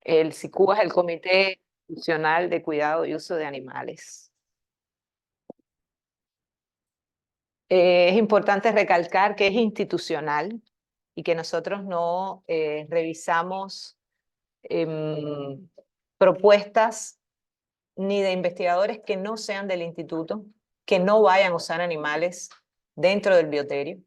El SICUA es el Comité Institucional de Cuidado y Uso de Animales. Es importante recalcar que es institucional y que nosotros no revisamos propuestas ni de investigadores que no sean del instituto, que no vayan a usar animales dentro del bioterio.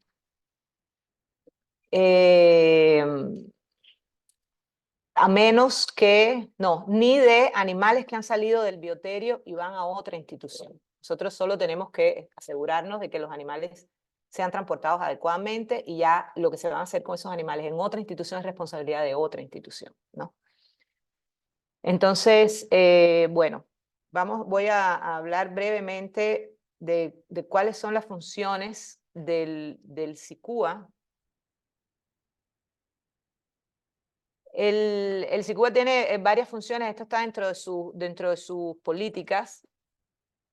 A menos que, no, ni de animales que han salido del bioterio y van a otra institución. Nosotros solo tenemos que asegurarnos de que los animales sean transportados adecuadamente y ya lo que se va a hacer con esos animales en otra institución es responsabilidad de otra institución, ¿no? Entonces, bueno, voy a hablar brevemente de cuáles son las funciones del SICUA. El SICUA tiene varias funciones, esto está dentro de sus políticas,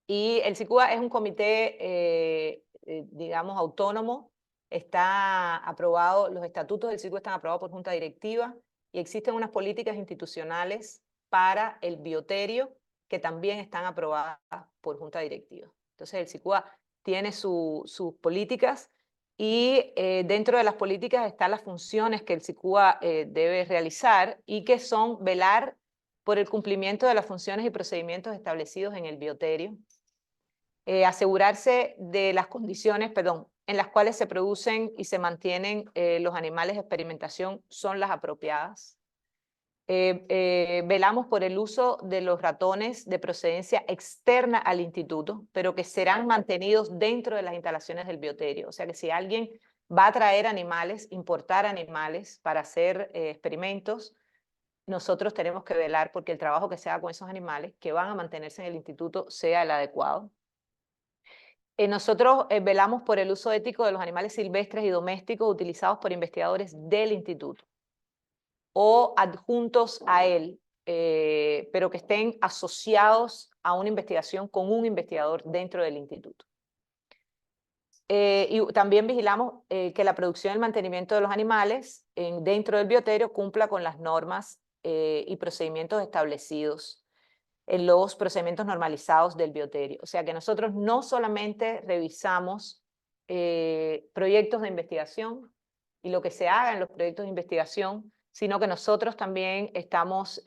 y el SICUA es un comité, digamos, autónomo, está aprobado, los estatutos del SICUA están aprobados por junta directiva, y existen unas políticas institucionales para el bioterio que también están aprobadas por junta directiva. Entonces el SICUA tiene sus políticas, y dentro de las políticas están las funciones que el SICUA debe realizar, y que son velar por el cumplimiento de las funciones y procedimientos establecidos en el bioterio, asegurarse de las condiciones, en las cuales se producen y se mantienen los animales de experimentación son las apropiadas. Velamos por el uso de los ratones de procedencia externa al instituto, pero que serán mantenidos dentro de las instalaciones del bioterio. O sea que si alguien va a traer animales, importar animales para hacer experimentos, nosotros tenemos que velar porque el trabajo que se haga con esos animales que van a mantenerse en el instituto sea el adecuado. Nosotros velamos por el uso ético de los animales silvestres y domésticos utilizados por investigadores del instituto o adjuntos a él, pero que estén asociados a una investigación con un investigador dentro del instituto. Y también vigilamos que la producción y el mantenimiento de los animales dentro del bioterio cumpla con las normas y procedimientos establecidos en los procedimientos normalizados del bioterio. O sea que nosotros no solamente revisamos proyectos de investigación y lo que se haga en los proyectos de investigación, sino que nosotros también estamos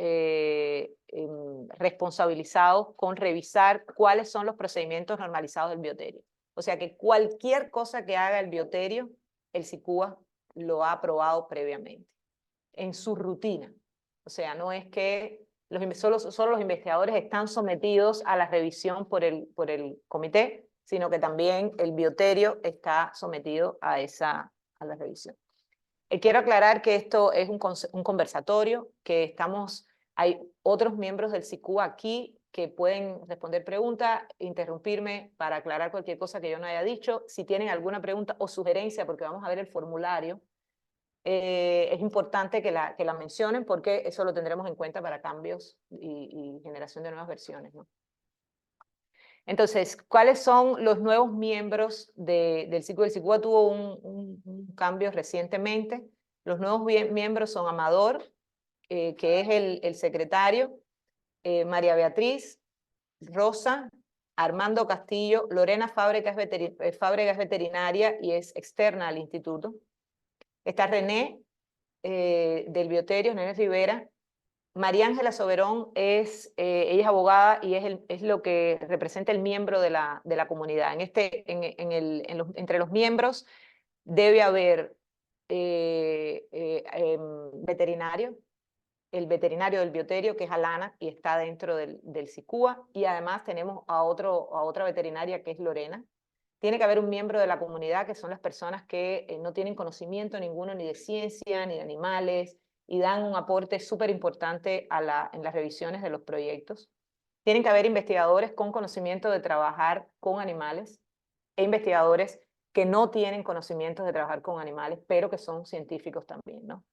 responsabilizados con revisar cuáles son los procedimientos normalizados del bioterio. O sea que cualquier cosa que haga el bioterio, el SICUA lo ha aprobado previamente, en su rutina. O sea, no es que solo los investigadores están sometidos a la revisión por el comité, sino que también el bioterio está sometido a la revisión. Quiero aclarar que esto es un conversatorio, que hay otros miembros del SICUA aquí que pueden responder preguntas, interrumpirme para aclarar cualquier cosa que yo no haya dicho. Si tienen alguna pregunta o sugerencia, porque vamos a ver el formulario, es importante que la mencionen, porque eso lo tendremos en cuenta para cambios y generación de nuevas versiones, ¿no? Entonces, ¿cuáles son los nuevos miembros del SICUA? El SICUA tuvo un cambio recientemente. Los nuevos miembros son Amador, que es el secretario, María Beatriz, Rosa, Armando Castillo, Lorena Fábregas es veterinaria y es externa al instituto. Está René, del bioterio, René Rivera. María Ángela Soberón ella es abogada y es lo que representa el miembro de la comunidad. Entre los miembros debe haber veterinario, el veterinario del bioterio, que es Alana, y está dentro del SICUA, y además tenemos a otra veterinaria, que es Lorena. Tiene que haber un miembro de la comunidad, que son las personas que no tienen conocimiento ninguno ni de ciencia, ni de animales, y dan un aporte súper importante en las revisiones de los proyectos. Tienen que haber investigadores con conocimiento de trabajar con animales e investigadores que no tienen conocimientos de trabajar con animales, pero que son científicos también, ¿no?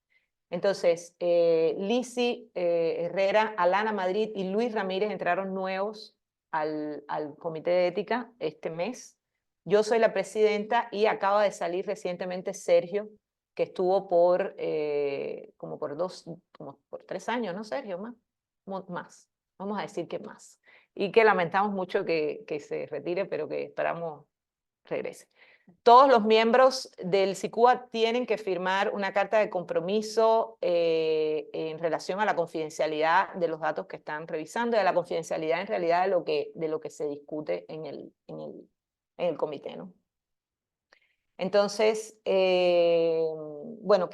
Entonces, Lisi Herrera, Alana Madrid y Luis Ramírez entraron nuevos al Comité de Ética este mes. Yo soy la presidenta y acaba de salir recientemente Sergio que estuvo como por 3 años, ¿no, Sergio? Más, vamos a decir que más. Y que lamentamos mucho que se retire, pero que esperamos regrese. Todos los miembros del SICUA tienen que firmar una carta de compromiso en relación a la confidencialidad de los datos que están revisando y a la confidencialidad en realidad de lo que se discute en el comité, ¿no? Entonces, bueno,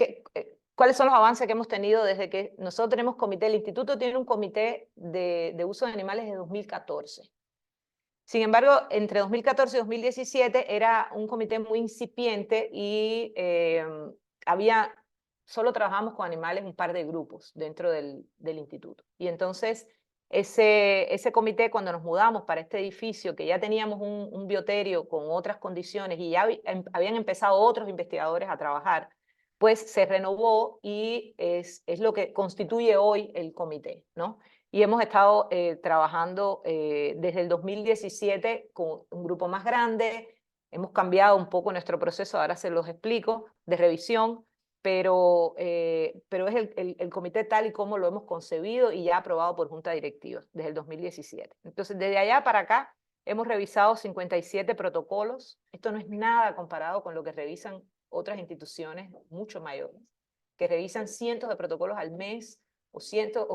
¿cuáles son los avances que hemos tenido desde que nosotros tenemos comité? El instituto tiene un comité de uso de animales desde 2014. Sin embargo, entre 2014 y 2017 era un comité muy incipiente y solo trabajábamos con animales un par de grupos dentro del instituto. Y entonces ese comité, cuando nos mudamos para este edificio, que ya teníamos un bioterio con otras condiciones y ya habían empezado otros investigadores a trabajar, pues se renovó y es lo que constituye hoy el comité, ¿no? Y hemos estado trabajando desde el 2017 con un grupo más grande. Hemos cambiado un poco nuestro proceso, ahora se los explico, de revisión, pero es el comité tal y como lo hemos concebido y ya aprobado por junta directiva desde el 2017. Entonces, desde allá para acá hemos revisado 57 protocolos. Esto no es nada comparado con lo que revisan otras instituciones mucho mayores, que revisan cientos de protocolos al mes, o cientos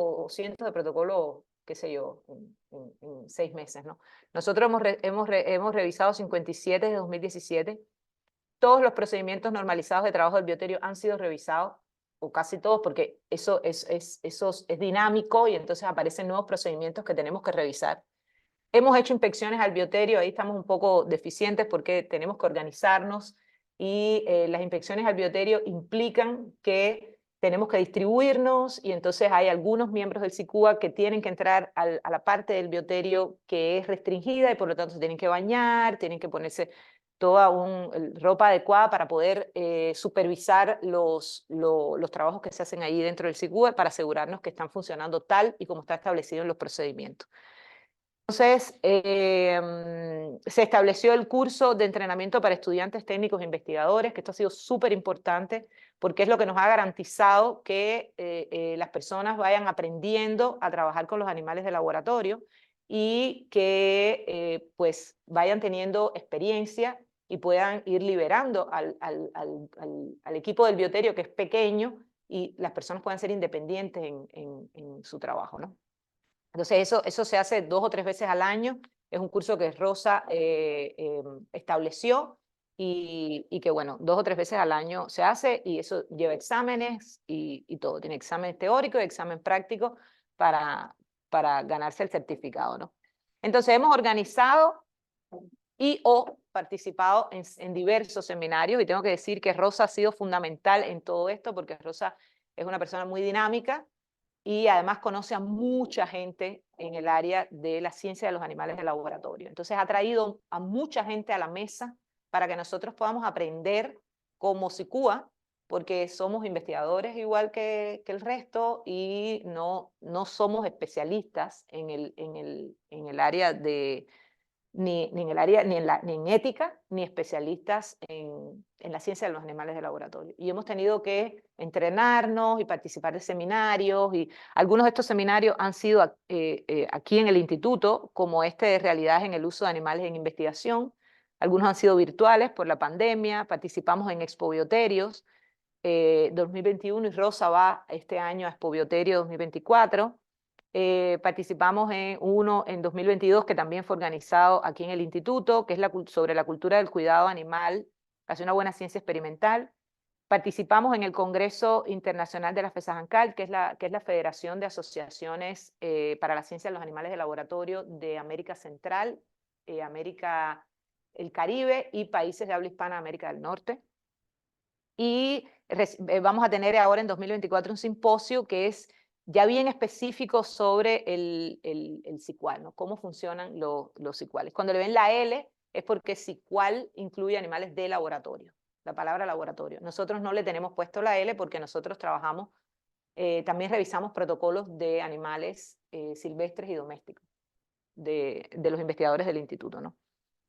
de protocolos, qué sé yo, en 6 meses, ¿no? Nosotros hemos revisado 57 desde 2017. Todos los procedimientos normalizados de trabajo del bioterio han sido revisados, o casi todos, porque eso es dinámico y entonces aparecen nuevos procedimientos que tenemos que revisar. Hemos hecho inspecciones al bioterio, ahí estamos un poco deficientes porque tenemos que organizarnos y las inspecciones al bioterio implican que tenemos que distribuirnos y entonces hay algunos miembros del SICUA que tienen que entrar a la parte del bioterio que es restringida y por lo tanto se tienen que bañar, tienen que ponerse toda ropa adecuada para poder supervisar los trabajos que se hacen ahí dentro del SICUA para asegurarnos que están funcionando tal y como está establecido en los procedimientos. Entonces, se estableció el curso de entrenamiento para estudiantes técnicos e investigadores, que esto ha sido súper importante porque es lo que nos ha garantizado que las personas vayan aprendiendo a trabajar con los animales de laboratorio y que pues vayan teniendo experiencia y puedan ir liberando al equipo del bioterio, que es pequeño, y las personas puedan ser independientes en su trabajo, ¿no? Entonces eso se hace 2 o 3 veces al año. Es un curso que Rosa estableció y que, bueno, 2 o 3 veces al año se hace y eso lleva exámenes y todo. Tiene examen teórico y examen práctico para ganarse el certificado, ¿no? Entonces hemos organizado o participado en diversos seminarios y tengo que decir que Rosa ha sido fundamental en todo esto porque Rosa es una persona muy dinámica y además conoce a mucha gente en el área de la ciencia de los animales de laboratorio. Entonces ha traído a mucha gente a la mesa para que nosotros podamos aprender como SICUA, porque somos investigadores igual que el resto y no somos especialistas en el área de, ni en ética, ni especialistas en la ciencia de los animales de laboratorio. Y hemos tenido que entrenarnos y participar de seminarios, y algunos de estos seminarios han sido aquí en el instituto, como este de realidades en el uso de animales en investigación. Algunos han sido virtuales por la pandemia, participamos en Expobioterios 2021 y Rosa va este año a Expobioterio 2024. Participamos en uno en 2022 que también fue organizado aquí en el instituto, que es sobre la cultura del cuidado animal, hace una buena ciencia experimental. Participamos en el Congreso Internacional de la FESAJANCAL, que es la Federación de Asociaciones para la Ciencia de los Animales de Laboratorio de América Central, América, el Caribe y países de habla hispana, América del Norte. Y vamos a tener ahora en 2024 un simposio que es ya bien específico sobre el SICUAL, ¿no? Cómo funcionan los SICUALes. Cuando le ven la L es porque SICUAL incluye animales de laboratorio, la palabra laboratorio. Nosotros no le tenemos puesto la L porque nosotros trabajamos, también revisamos protocolos de animales silvestres y domésticos de los investigadores del instituto, ¿no?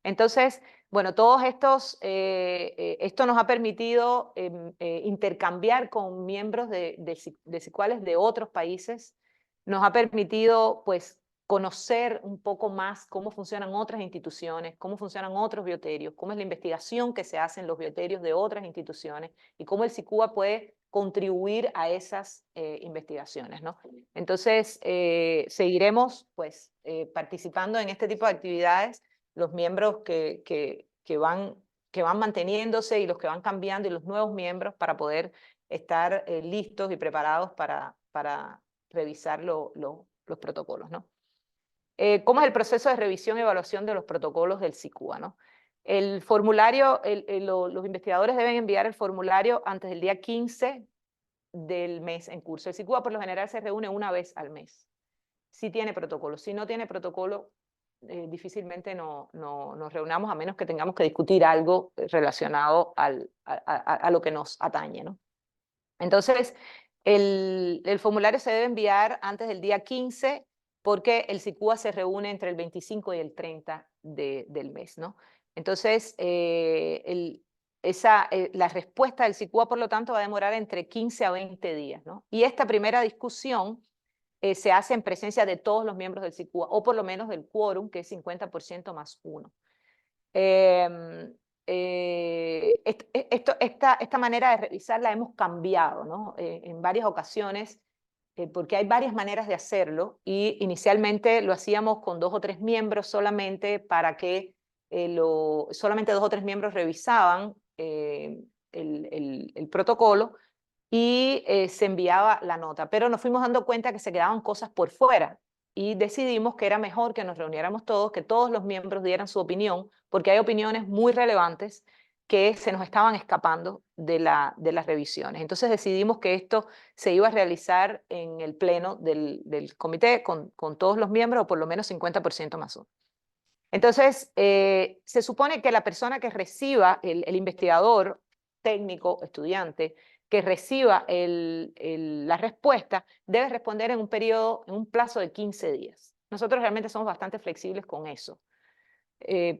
Entonces, bueno, todos estos, esto nos ha permitido intercambiar con miembros de SICUALES de otros países, nos ha permitido pues conocer un poco más cómo funcionan otras instituciones, cómo funcionan otros bioterios, cómo es la investigación que se hace en los bioterios de otras instituciones y cómo el SICUA puede contribuir a esas investigaciones, ¿no? Entonces, seguiremos pues participando en este tipo de actividades, los miembros que van manteniéndose y los que van cambiando y los nuevos miembros para poder estar listos y preparados para revisar los protocolos, ¿no? ¿Cómo es el proceso de revisión y evaluación de los protocolos del SICUA, ¿no? El formulario, los investigadores deben enviar el formulario antes del día 15 del mes en curso. El SICUA por lo general se reúne una vez al mes. Si tiene protocolo, si no tiene protocolo, difícilmente nos reunamos a menos que tengamos que discutir algo relacionado a lo que nos atañe, ¿no? Entonces, el formulario se debe enviar antes del día 15 porque el SICUA se reúne entre el 25 y el 30 del mes, ¿no? Entonces, la respuesta del SICUA, por lo tanto, va a demorar entre 15 a 20 días, ¿no? Y esta primera discusión se hace en presencia de todos los miembros del SICUA, o por lo menos del quórum, que es 50% más 1. Esta manera de revisar la hemos cambiado, ¿no? En varias ocasiones, porque hay varias maneras de hacerlo, y inicialmente lo hacíamos con 2 o 3 miembros solamente para que solamente 2 o 3 miembros revisaban el protocolo, y se enviaba la nota, pero nos fuimos dando cuenta que se quedaban cosas por fuera y decidimos que era mejor que nos reuniéramos todos, que todos los miembros dieran su opinión, porque hay opiniones muy relevantes que se nos estaban escapando de las revisiones. Entonces decidimos que esto se iba a realizar en el pleno del comité con todos los miembros, o por lo menos 50% más 1. Entonces, se supone que la persona que reciba, el investigador, técnico, estudiante, que reciba la respuesta, debe responder en un plazo de 15 días. Nosotros realmente somos bastante flexibles con eso,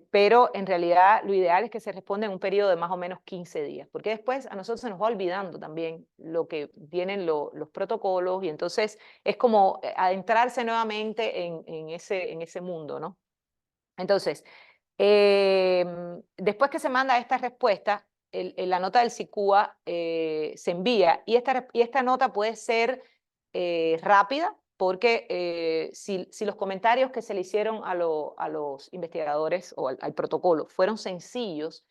pero en realidad lo ideal es que se responda en un periodo de más o menos 15 días, porque después a nosotros se nos va olvidando también lo que tienen los protocolos, y entonces es como adentrarse nuevamente en ese mundo, ¿no? Entonces, después que se manda esta respuesta, la nota del SICUA se envía, y esta nota puede ser rápida, porque si los comentarios que se le hicieron a los investigadores o al protocolo fueron sencillos,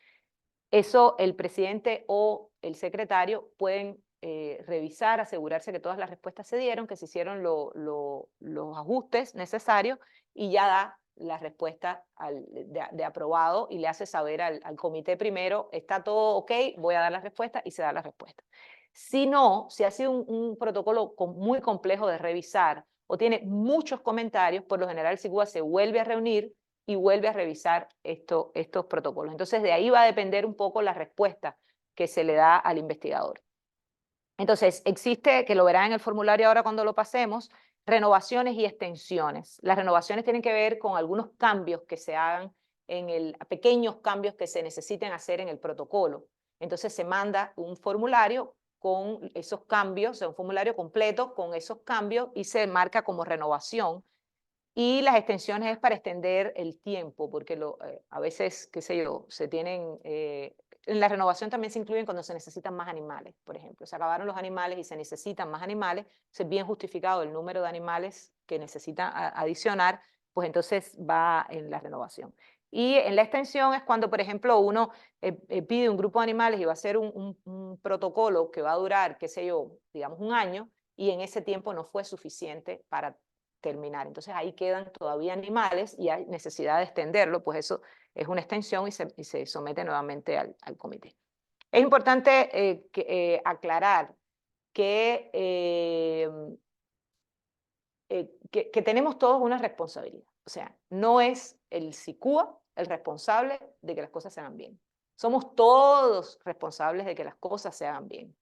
eso el presidente o el secretario pueden revisar, asegurarse que todas las respuestas se dieron, que se hicieron los ajustes necesarios, y ya da la respuesta de aprobado, y le hace saber al comité primero, está todo ok, voy a dar la respuesta, y se da la respuesta. Si no, si ha sido un protocolo muy complejo de revisar o tiene muchos comentarios, por lo general el SICUA se vuelve a reunir y vuelve a revisar estos protocolos. Entonces, de ahí va a depender un poco la respuesta que se le da al investigador. Entonces, existe, que lo verán en el formulario ahora cuando lo pasemos, renovaciones y extensiones. Las renovaciones tienen que ver con algunos cambios que se hagan, pequeños cambios que se necesiten hacer en el protocolo. Entonces, se manda un formulario con esos cambios, un formulario completo con esos cambios, y se marca como renovación. Y las extensiones es para extender el tiempo, porque a veces, qué sé yo, se tienen, en la renovación también se incluyen cuando se necesitan más animales, por ejemplo. Se acabaron los animales y se necesitan más animales, es bien justificado el número de animales que necesitan adicionar, pues entonces va en la renovación. Y en la extensión es cuando, por ejemplo, uno pide un grupo de animales y va a hacer un protocolo que va a durar, qué sé yo, digamos 1 año, y en ese tiempo no fue suficiente para terminar. Entonces ahí quedan todavía animales y hay necesidad de extenderlo, pues eso es una extensión, y se somete nuevamente al comité. Es importante aclarar que tenemos todos una responsabilidad. O sea, no es el SICUA el responsable de que las cosas se hagan bien. Somos todos responsables de que las cosas se hagan bien.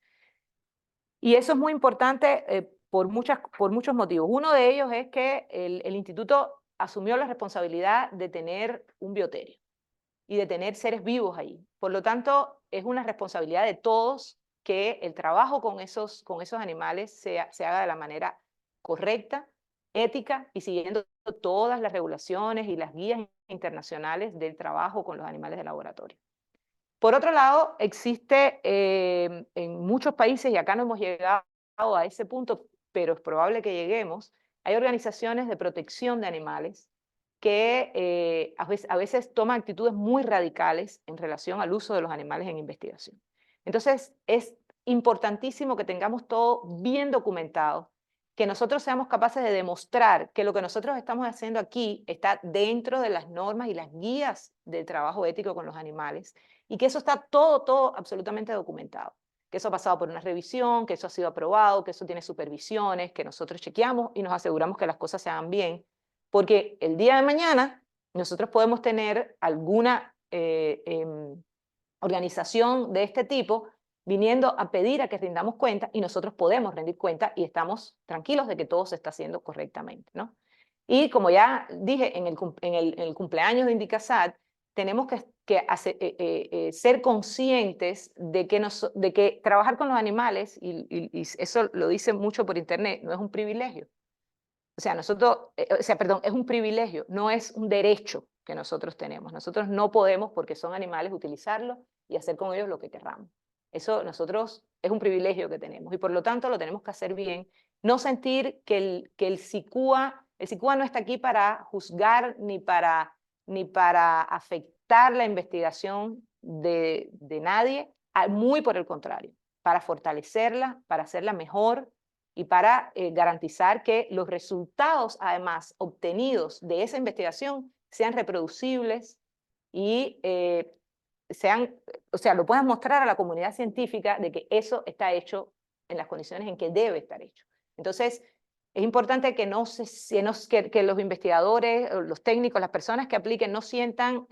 Y eso es muy importante por muchos motivos. Uno de ellos es que el instituto asumió la responsabilidad de tener un bioterio. y de tener seres vivos ahí. Por lo tanto, es una responsabilidad de todos que el trabajo con esos animales se haga de la manera correcta, ética y siguiendo todas las regulaciones y las guías internacionales del trabajo con los animales de laboratorio. Por otro lado, existe en muchos países, y acá no hemos llegado a ese punto, pero es probable que lleguemos, hay organizaciones de protección de animales que a veces toman actitudes muy radicales en relación al uso de los animales en investigación. Entonces, es importantísimo que tengamos todo bien documentado, que nosotros seamos capaces de demostrar que lo que nosotros estamos haciendo aquí está dentro de las normas y las guías del trabajo ético con los animales, y que eso está todo absolutamente documentado, que eso ha pasado por una revisión, que eso ha sido aprobado, que eso tiene supervisiones, que nosotros chequeamos y nos aseguramos que las cosas se hagan bien, porque el día de mañana nosotros podemos tener alguna organización de este tipo viniendo a pedir a que rindamos cuenta y nosotros podemos rendir cuenta y estamos tranquilos de que todo se está haciendo correctamente, ¿no? Y como ya dije, en el cumpleaños de Indicasat, tenemos que ser conscientes de que trabajar con los animales, y eso lo dice mucho por internet, no es un privilegio. O sea, perdón, es un privilegio, no es un derecho que nosotros tenemos. Nosotros no podemos, porque son animales, utilizarlos y hacer con ellos lo que querramos. Eso es un privilegio que tenemos y por lo tanto lo tenemos que hacer bien. No sentir que el SICUA no está aquí para juzgar ni para afectar la investigación de nadie, muy por el contrario, para fortalecerla, para hacerla mejor y para garantizar que los resultados, además, obtenidos de esa investigación sean reproducibles y lo puedan mostrar a la comunidad científica de que eso está hecho en las condiciones en que debe estar hecho. Entonces, es importante que que los investigadores, los técnicos, las personas que apliquen no sientan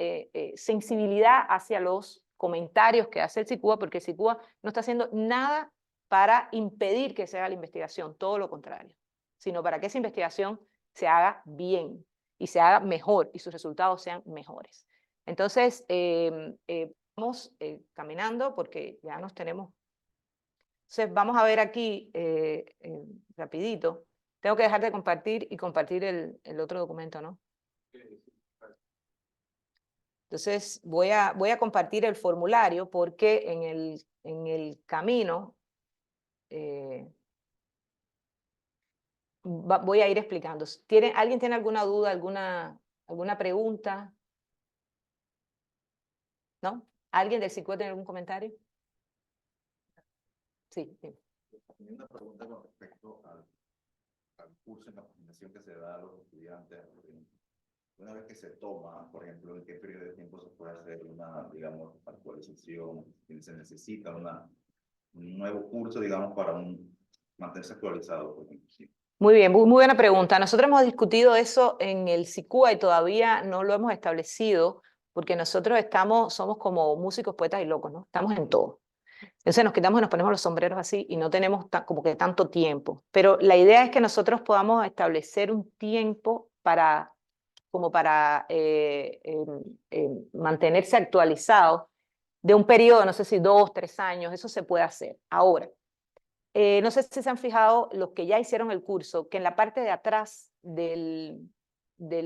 sensibilidad hacia los comentarios que hace el SICUA, porque el SICUA no está haciendo nada para impedir que se haga la investigación, todo lo contrario, sino para que esa investigación se haga bien y se haga mejor y sus resultados sean mejores. Entonces, vamos caminando porque ya nos tenemos. Entonces, vamos a ver aquí rapidito. Tengo que dejar de compartir y compartir el otro documento, ¿no? Entonces, voy a compartir el formulario porque en el camino voy a ir explicando. ¿Alguien tiene alguna duda, alguna pregunta? ¿No? ¿Alguien del SICUA tiene algún comentario? Sí, sí. Tenía una pregunta con respecto al curso en capacitación que se da a los estudiantes. Una vez que se toma, por ejemplo, ¿en qué periodo de tiempo se puede hacer una, digamos, actualización? ¿Se necesita un nuevo curso, digamos, para mantenerse actualizado, por ejemplo? Sí. Muy bien, muy buena pregunta. Nosotros hemos discutido eso en el SICUA y todavía no lo hemos establecido porque nosotros somos como músicos, poetas y locos, ¿no? Estamos en todo. Entonces nos quitamos y nos ponemos los sombreros así y no tenemos como que tanto tiempo. Pero la idea es que nosotros podamos establecer un tiempo para mantenerse actualizado de un periodo, no sé si 2, 3 años, eso se puede hacer. Ahora, no sé si se han fijado los que ya hicieron el curso, que en la parte de atrás del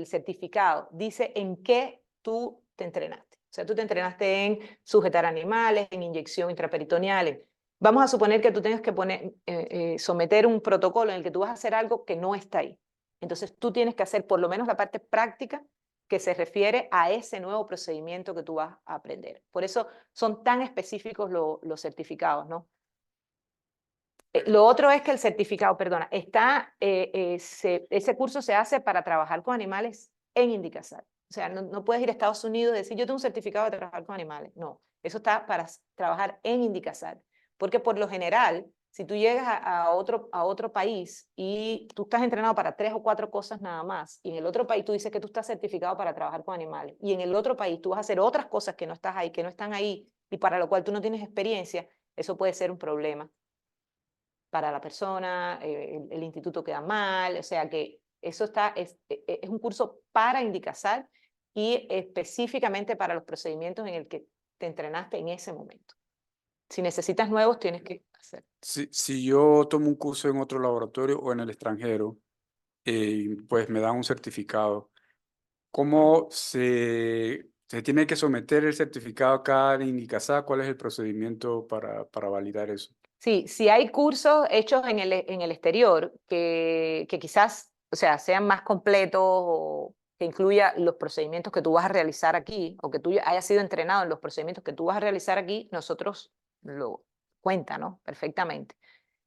certificado dice en qué tú te entrenaste. O sea, tú te entrenaste en sujetar animales, en inyección intraperitoneal. Vamos a suponer que tú tengas que someter un protocolo en el que tú vas a hacer algo que no está ahí. Entonces tú tienes que hacer por lo menos la parte práctica que se refiere a ese nuevo procedimiento que tú vas a aprender. Por eso son tan específicos los certificados, ¿no? Lo otro es que el certificado, perdona, ese curso se hace para trabajar con animales en Indicasat. O sea, no puedes ir a Estados Unidos y decir, yo tengo un certificado de trabajar con animales. No, eso está para trabajar en Indicasat. Porque por lo general, si tú llegas a otro país y tú estás entrenado para 3 o 4 cosas nada más, y en el otro país tú dices que tú estás certificado para trabajar con animales, y en el otro país tú vas a hacer otras cosas que no están ahí, y para lo cual tú no tienes experiencia, eso puede ser un problema para la persona, el instituto queda mal, o sea que eso es un curso para Indicasat y específicamente para los procedimientos en el que te entrenaste en ese momento. Si necesitas nuevos, tienes que hacer. Si yo tomo un curso en otro laboratorio o en el extranjero, pues me dan un certificado, ¿cómo se tiene que someter el certificado a cada INDICASA? ¿Cuál es el procedimiento para validar eso? Sí, si hay cursos hechos en el exterior que quizás, o sea, sean más completos o que incluya los procedimientos que tú vas a realizar aquí o que tú hayas sido entrenado en los procedimientos que tú vas a realizar aquí, nosotros lo cuenta, ¿no? Perfectamente.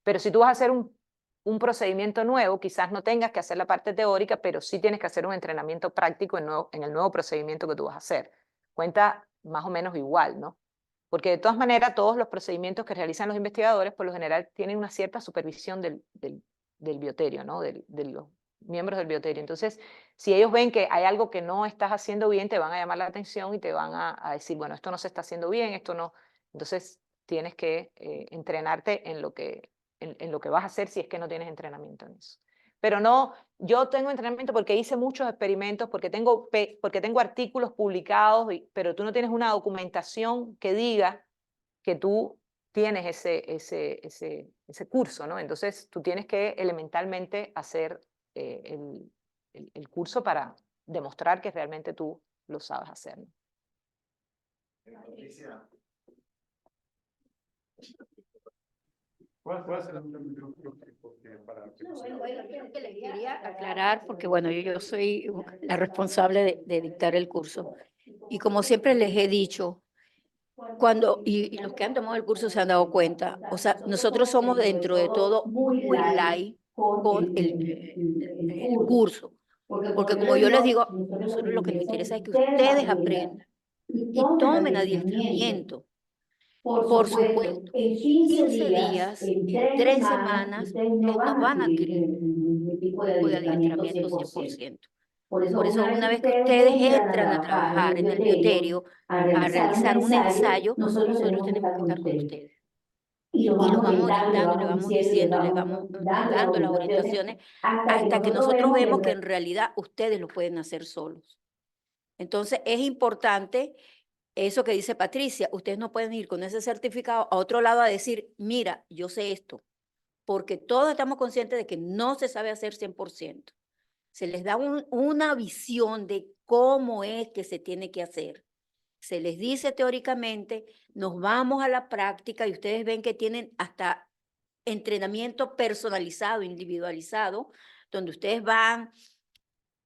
Pero si tú vas a hacer un procedimiento nuevo, quizás no tengas que hacer la parte teórica, pero sí tienes que hacer un entrenamiento práctico en el nuevo procedimiento que tú vas a hacer. Cuenta más o menos igual, ¿no? Porque de todas maneras, todos los procedimientos que realizan los investigadores, por lo general, tienen una cierta supervisión del bioterio, ¿no? De los miembros del bioterio. Entonces, si ellos ven que hay algo que no estás haciendo bien, te van a llamar la atención y te van a decir, bueno, esto no se está haciendo bien, esto no. Entonces, tienes que entrenarte en lo que vas a hacer si es que no tienes entrenamiento en eso. Pero no, yo tengo entrenamiento porque hice muchos experimentos, porque tengo artículos publicados, pero tú no tienes una documentación que diga que tú tienes ese curso, ¿no? Entonces tú tienes que elementalmente hacer el curso para demostrar que realmente tú lo sabes hacer, ¿no? Patricia, ¿Cuál será el micrófono para que no se oiga? Que le quería aclarar, porque bueno, yo soy la responsable de dictar el curso. Y como siempre les he dicho, y los que han tomado el curso se han dado cuenta, o sea, nosotros somos dentro de todo muy light con el curso. Porque como yo les digo, nosotros lo que nos interesa es que ustedes aprendan y tomen adiestramiento. Por supuesto, en 15 días, en 3 semanas, ustedes no van a adquirir un tipo de adiestramiento 100%. Por eso, una vez que ustedes entran a trabajar en el bioterio, a realizar un ensayo, nosotros tenemos que estar con ustedes. Y los vamos orientando, y les vamos diciendo, y les vamos dando las orientaciones, hasta que nosotros vemos que en realidad ustedes lo pueden hacer solos. Entonces, es importante eso que dice Patricia, ustedes no pueden ir con ese certificado a otro lado a decir, mira, yo sé esto, porque todos estamos conscientes de que no se sabe hacer 100%. Se les da una visión de cómo es que se tiene que hacer. Se les dice teóricamente, nos vamos a la práctica y ustedes ven que tienen hasta entrenamiento personalizado, individualizado, donde ustedes van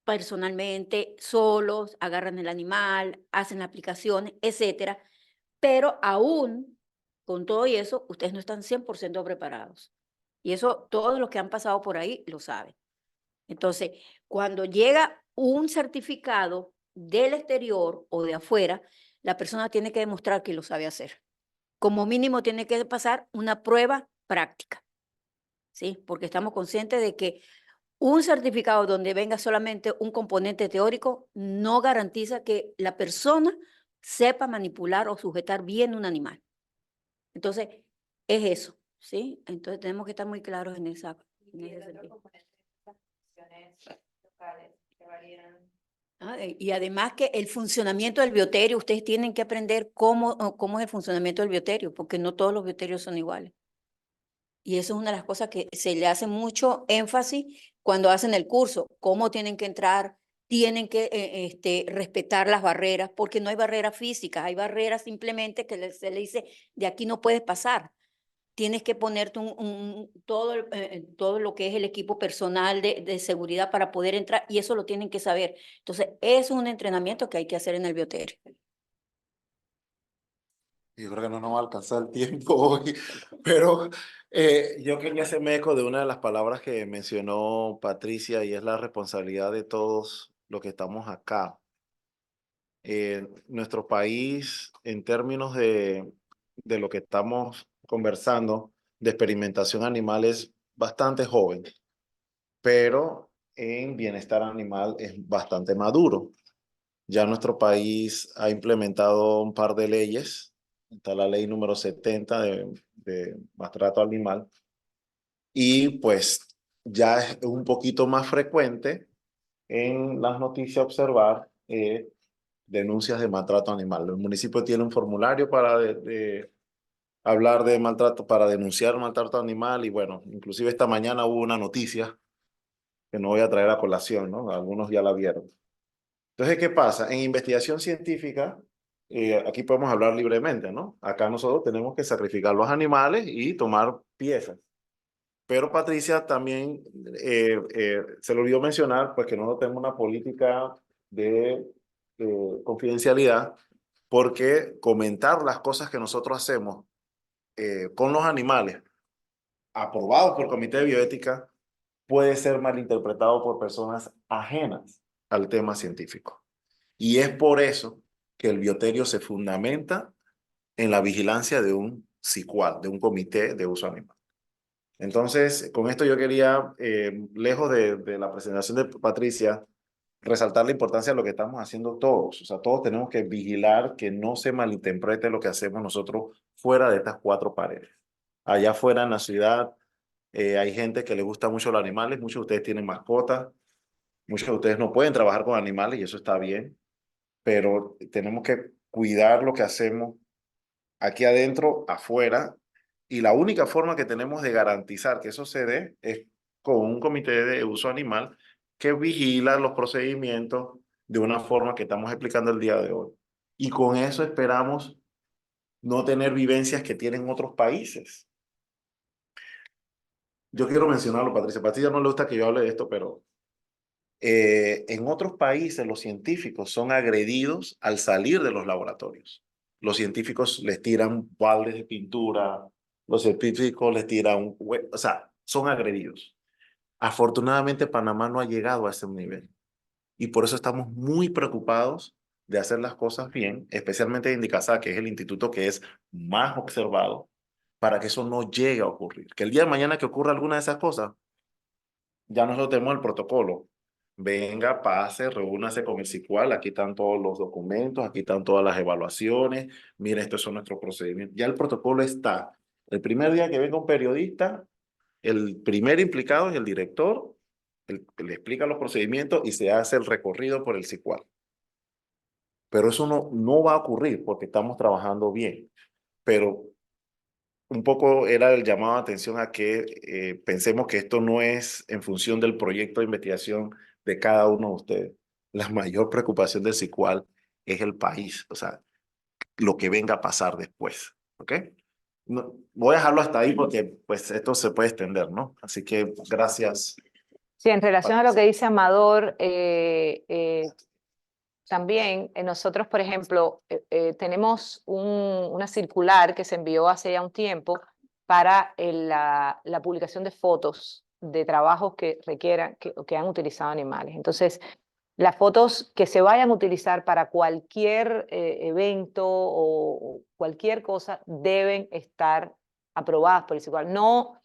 personalmente, solos, agarran el animal, hacen la aplicación, etcétera. Pero aún con todo y eso, ustedes no están 100% preparados. Y eso todos los que han pasado por ahí lo saben. Entonces, cuando llega un certificado del exterior o de afuera, la persona tiene que demostrar que lo sabe hacer. Como mínimo tiene que pasar una prueba práctica, ¿sí? Porque estamos conscientes de que un certificado donde venga solamente un componente teórico no garantiza que la persona sepa manipular o sujetar bien un animal. Entonces, es eso, ¿sí? Entonces tenemos que estar muy claros en ese sentido. Y además que el funcionamiento del bioterio, ustedes tienen que aprender cómo es el funcionamiento del bioterio, porque no todos los bioterios son iguales. Y eso es una de las cosas que se le hace mucho énfasis cuando hacen el curso, cómo tienen que entrar, tienen que respetar las barreras, porque no hay barreras físicas, hay barreras simplemente que se le dice, de aquí no puedes pasar. Tienes que ponerte todo lo que es el equipo personal de seguridad para poder entrar, y eso lo tienen que saber. Entonces, es un entrenamiento que hay que hacer en el bioterio. Yo creo que no nos va a alcanzar el tiempo hoy, pero yo quería hacerme eco de una de las palabras que mencionó Patricia y es la responsabilidad de todos los que estamos acá. Nuestro país, en términos de lo que estamos conversando, de experimentación animal es bastante joven, pero en bienestar animal es bastante maduro. Ya nuestro país ha implementado un par de leyes. Está la ley número 70 de maltrato animal. Y pues ya es un poquito más frecuente en las noticias observar denuncias de maltrato animal. El municipio tiene un formulario para hablar de maltrato, para denunciar maltrato animal y bueno, inclusive esta mañana hubo una noticia que no voy a traer a colación, ¿no? Algunos ya la vieron. Entonces, ¿qué pasa? En investigación científica, aquí podemos hablar libremente, ¿no? Acá nosotros tenemos que sacrificar los animales y tomar piezas. Pero Patricia también se le olvidó mencionar, pues que nosotros tenemos una política de confidencialidad, porque comentar las cosas que nosotros hacemos con los animales, aprobados por el Comité de Bioética, puede ser malinterpretado por personas ajenas al tema científico. Y es por eso que el bioterio se fundamenta en la vigilancia de un CICUAL, de un comité de uso animal. Entonces, con esto yo quería, lejos de la presentación de Patricia, resaltar la importancia de lo que estamos haciendo todos. O sea, todos tenemos que vigilar que no se malinterprete lo que hacemos nosotros fuera de estas cuatro paredes. Allá afuera en la ciudad hay gente que le gusta mucho los animales, muchos de ustedes tienen mascotas, muchos de ustedes no pueden trabajar con animales y eso está bien, pero tenemos que cuidar lo que hacemos aquí adentro, afuera, y la única forma que tenemos de garantizar que eso se dé es con un comité de uso animal que vigila los procedimientos de una forma que estamos explicando el día de hoy. Y con eso esperamos no tener vivencias que tienen otros países. Yo quiero mencionarlo, Patricia. Patricia no le gusta que yo hable de esto, pero en otros países los científicos son agredidos al salir de los laboratorios. Los científicos les tiran baldes de pintura, los científicos les tiran, o sea, son agredidos. Afortunadamente Panamá no ha llegado a ese nivel y por eso estamos muy preocupados de hacer las cosas bien, especialmente en Indicasa, que es el instituto que es más observado, para que eso no llegue a ocurrir. Que el día de mañana que ocurra alguna de esas cosas, ya nosotros tenemos el protocolo. Venga, pase, reúnase con el CICUAL, aquí están todos los documentos, aquí están todas las evaluaciones, mire, estos son nuestros procedimientos. Ya el protocolo está. El primer día que venga un periodista, el primer implicado es el director, le explica los procedimientos y se hace el recorrido por el CICUAL. Pero eso no va a ocurrir porque estamos trabajando bien. Pero un poco era el llamado de atención a que pensemos que esto no es en función del proyecto de investigación de cada uno de ustedes. La mayor preocupación del CICUAL es el país, o sea, lo que venga a pasar después, ¿ok? No, voy a dejarlo hasta ahí porque pues esto se puede extender, ¿no? Así que gracias. Sí, en relación a lo que dice Amador, también nosotros, por ejemplo, tenemos una circular que se envió hace ya un tiempo para la publicación de fotos de trabajos que requieran, que han utilizado animales. Entonces, las fotos que se vayan a utilizar para cualquier evento o cualquier cosa deben estar aprobadas por el CICUAL. No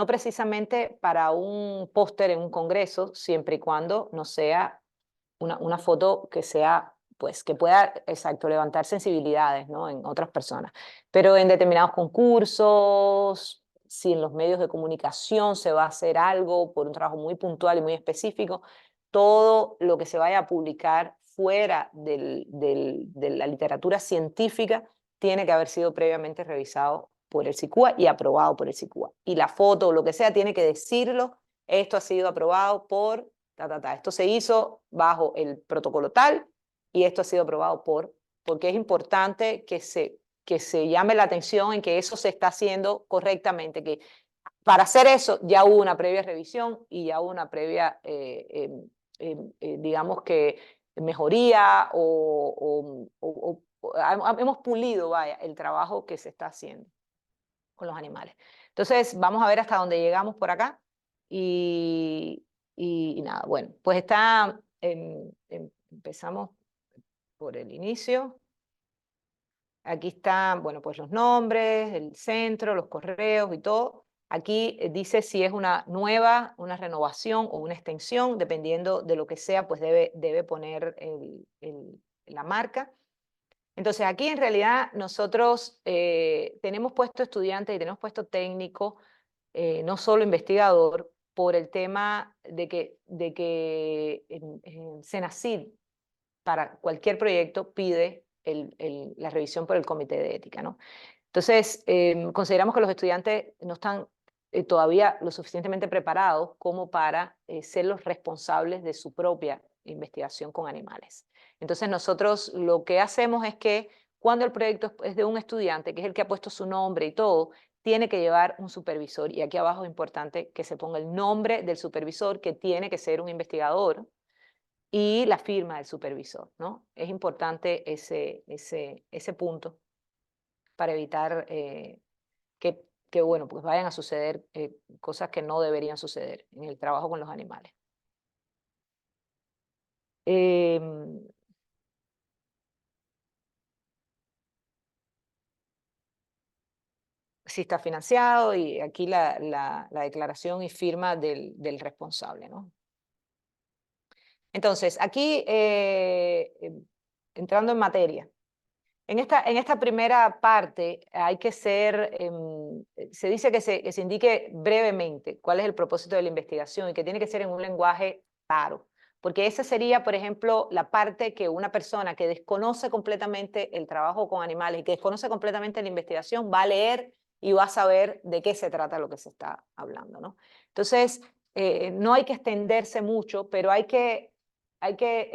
precisamente para un póster en un congreso, siempre y cuando no sea una foto que sea, pues, que pueda, exacto, levantar sensibilidades, ¿no?, en otras personas. Pero en determinados concursos, si en los medios de comunicación se va a hacer algo por un trabajo muy puntual y muy específico, todo lo que se vaya a publicar fuera de la literatura científica tiene que haber sido previamente revisado por el CICUA y aprobado por el CICUA. Y la foto o lo que sea tiene que decirlo, esto ha sido aprobado por esto se hizo bajo el protocolo tal y esto ha sido aprobado porque es importante que se llame la atención en que eso se está haciendo correctamente, que para hacer eso ya hubo una previa revisión y ya hubo una previa, digamos que mejoría hemos pulido, vaya, el trabajo que se está haciendo con los animales. Entonces, vamos a ver hasta dónde llegamos por acá y nada, bueno, pues está, empezamos por el inicio. Aquí están, bueno, pues los nombres, el centro, los correos y todo. Aquí dice si es una nueva, una renovación o una extensión, dependiendo de lo que sea, pues debe poner la marca. Entonces aquí en realidad nosotros tenemos puesto estudiante y tenemos puesto técnico, no solo investigador, por el tema de que en Senacid para cualquier proyecto pide la revisión por el comité de ética, ¿no? Entonces, consideramos que los estudiantes no están todavía lo suficientemente preparados como para ser los responsables de su propia investigación con animales. Entonces, nosotros lo que hacemos es que cuando el proyecto es de un estudiante, que es el que ha puesto su nombre y todo, tiene que llevar un supervisor. Y aquí abajo es importante que se ponga el nombre del supervisor, que tiene que ser un investigador, y la firma del supervisor, ¿no? Es importante ese punto para evitar que, bueno, pues vayan a suceder cosas que no deberían suceder en el trabajo con los animales. Si está financiado, y aquí la declaración y firma del responsable, ¿no? Entonces, aquí, entrando en materia, en esta primera parte hay que se dice que se indique brevemente cuál es el propósito de la investigación y que tiene que ser en un lenguaje claro, porque esa sería, por ejemplo, la parte que una persona que desconoce completamente el trabajo con animales y que desconoce completamente la investigación va a leer y va a saber de qué se trata lo que se está hablando, ¿no? Entonces, no hay que extenderse mucho, pero hay que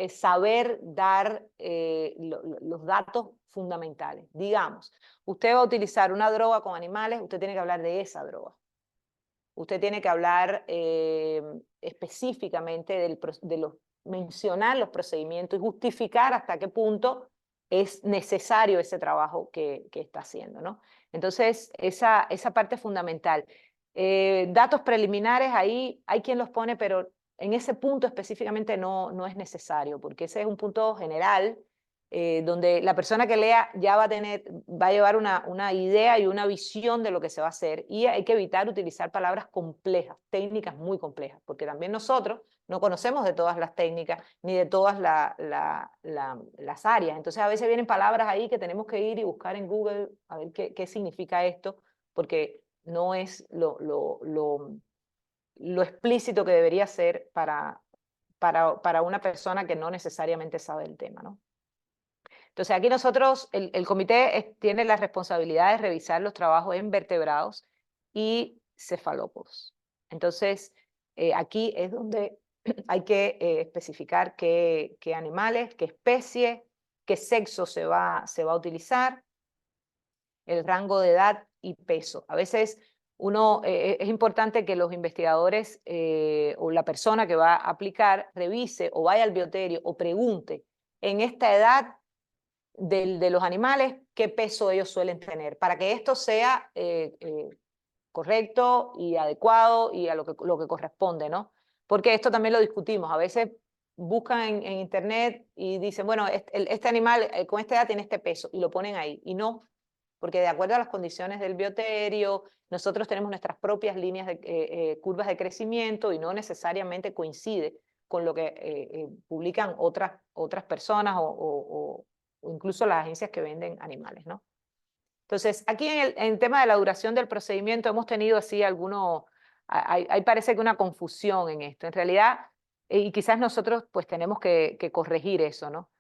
saber dar los datos fundamentales. Digamos, usted va a utilizar una droga con animales, usted tiene que hablar de esa droga. Usted tiene que hablar específicamente mencionar los procedimientos y justificar hasta qué punto es necesario ese trabajo que está haciendo, ¿no? Entonces, esa parte es fundamental. Datos preliminares, ahí hay quien los pone, pero en ese punto específicamente no es necesario, porque ese es un punto general donde la persona que lea ya va a llevar una idea y una visión de lo que se va a hacer, y hay que evitar utilizar palabras complejas, técnicas muy complejas, porque también nosotros no conocemos de todas las técnicas ni de todas las áreas. Entonces a veces vienen palabras ahí que tenemos que ir y buscar en Google a ver qué significa esto, porque no es lo explícito que debería ser para una persona que no necesariamente sabe el tema, ¿no? Entonces aquí nosotros, el comité tiene la responsabilidad de revisar los trabajos en vertebrados y cefalópodos. Entonces aquí es donde hay que especificar qué animales, qué especie, qué sexo se va a utilizar, el rango de edad y peso. A veces es importante que los investigadores o la persona que va a aplicar revise o vaya al bioterio o pregunte en esta edad de los animales qué peso ellos suelen tener, para que esto sea correcto y adecuado y a lo que corresponde, ¿no? Porque esto también lo discutimos. A veces buscan en internet y dicen, bueno, este animal con esta edad tiene este peso, y lo ponen ahí. Y no, porque de acuerdo a las condiciones del bioterio, nosotros tenemos nuestras propias líneas de curvas de crecimiento y no necesariamente coincide con lo que publican otras personas o incluso las agencias que venden animales, ¿no? Entonces, aquí en el tema de la duración del procedimiento hemos tenido así hay parece que una confusión en esto. En realidad, y quizás nosotros pues tenemos que corregir eso, ¿no?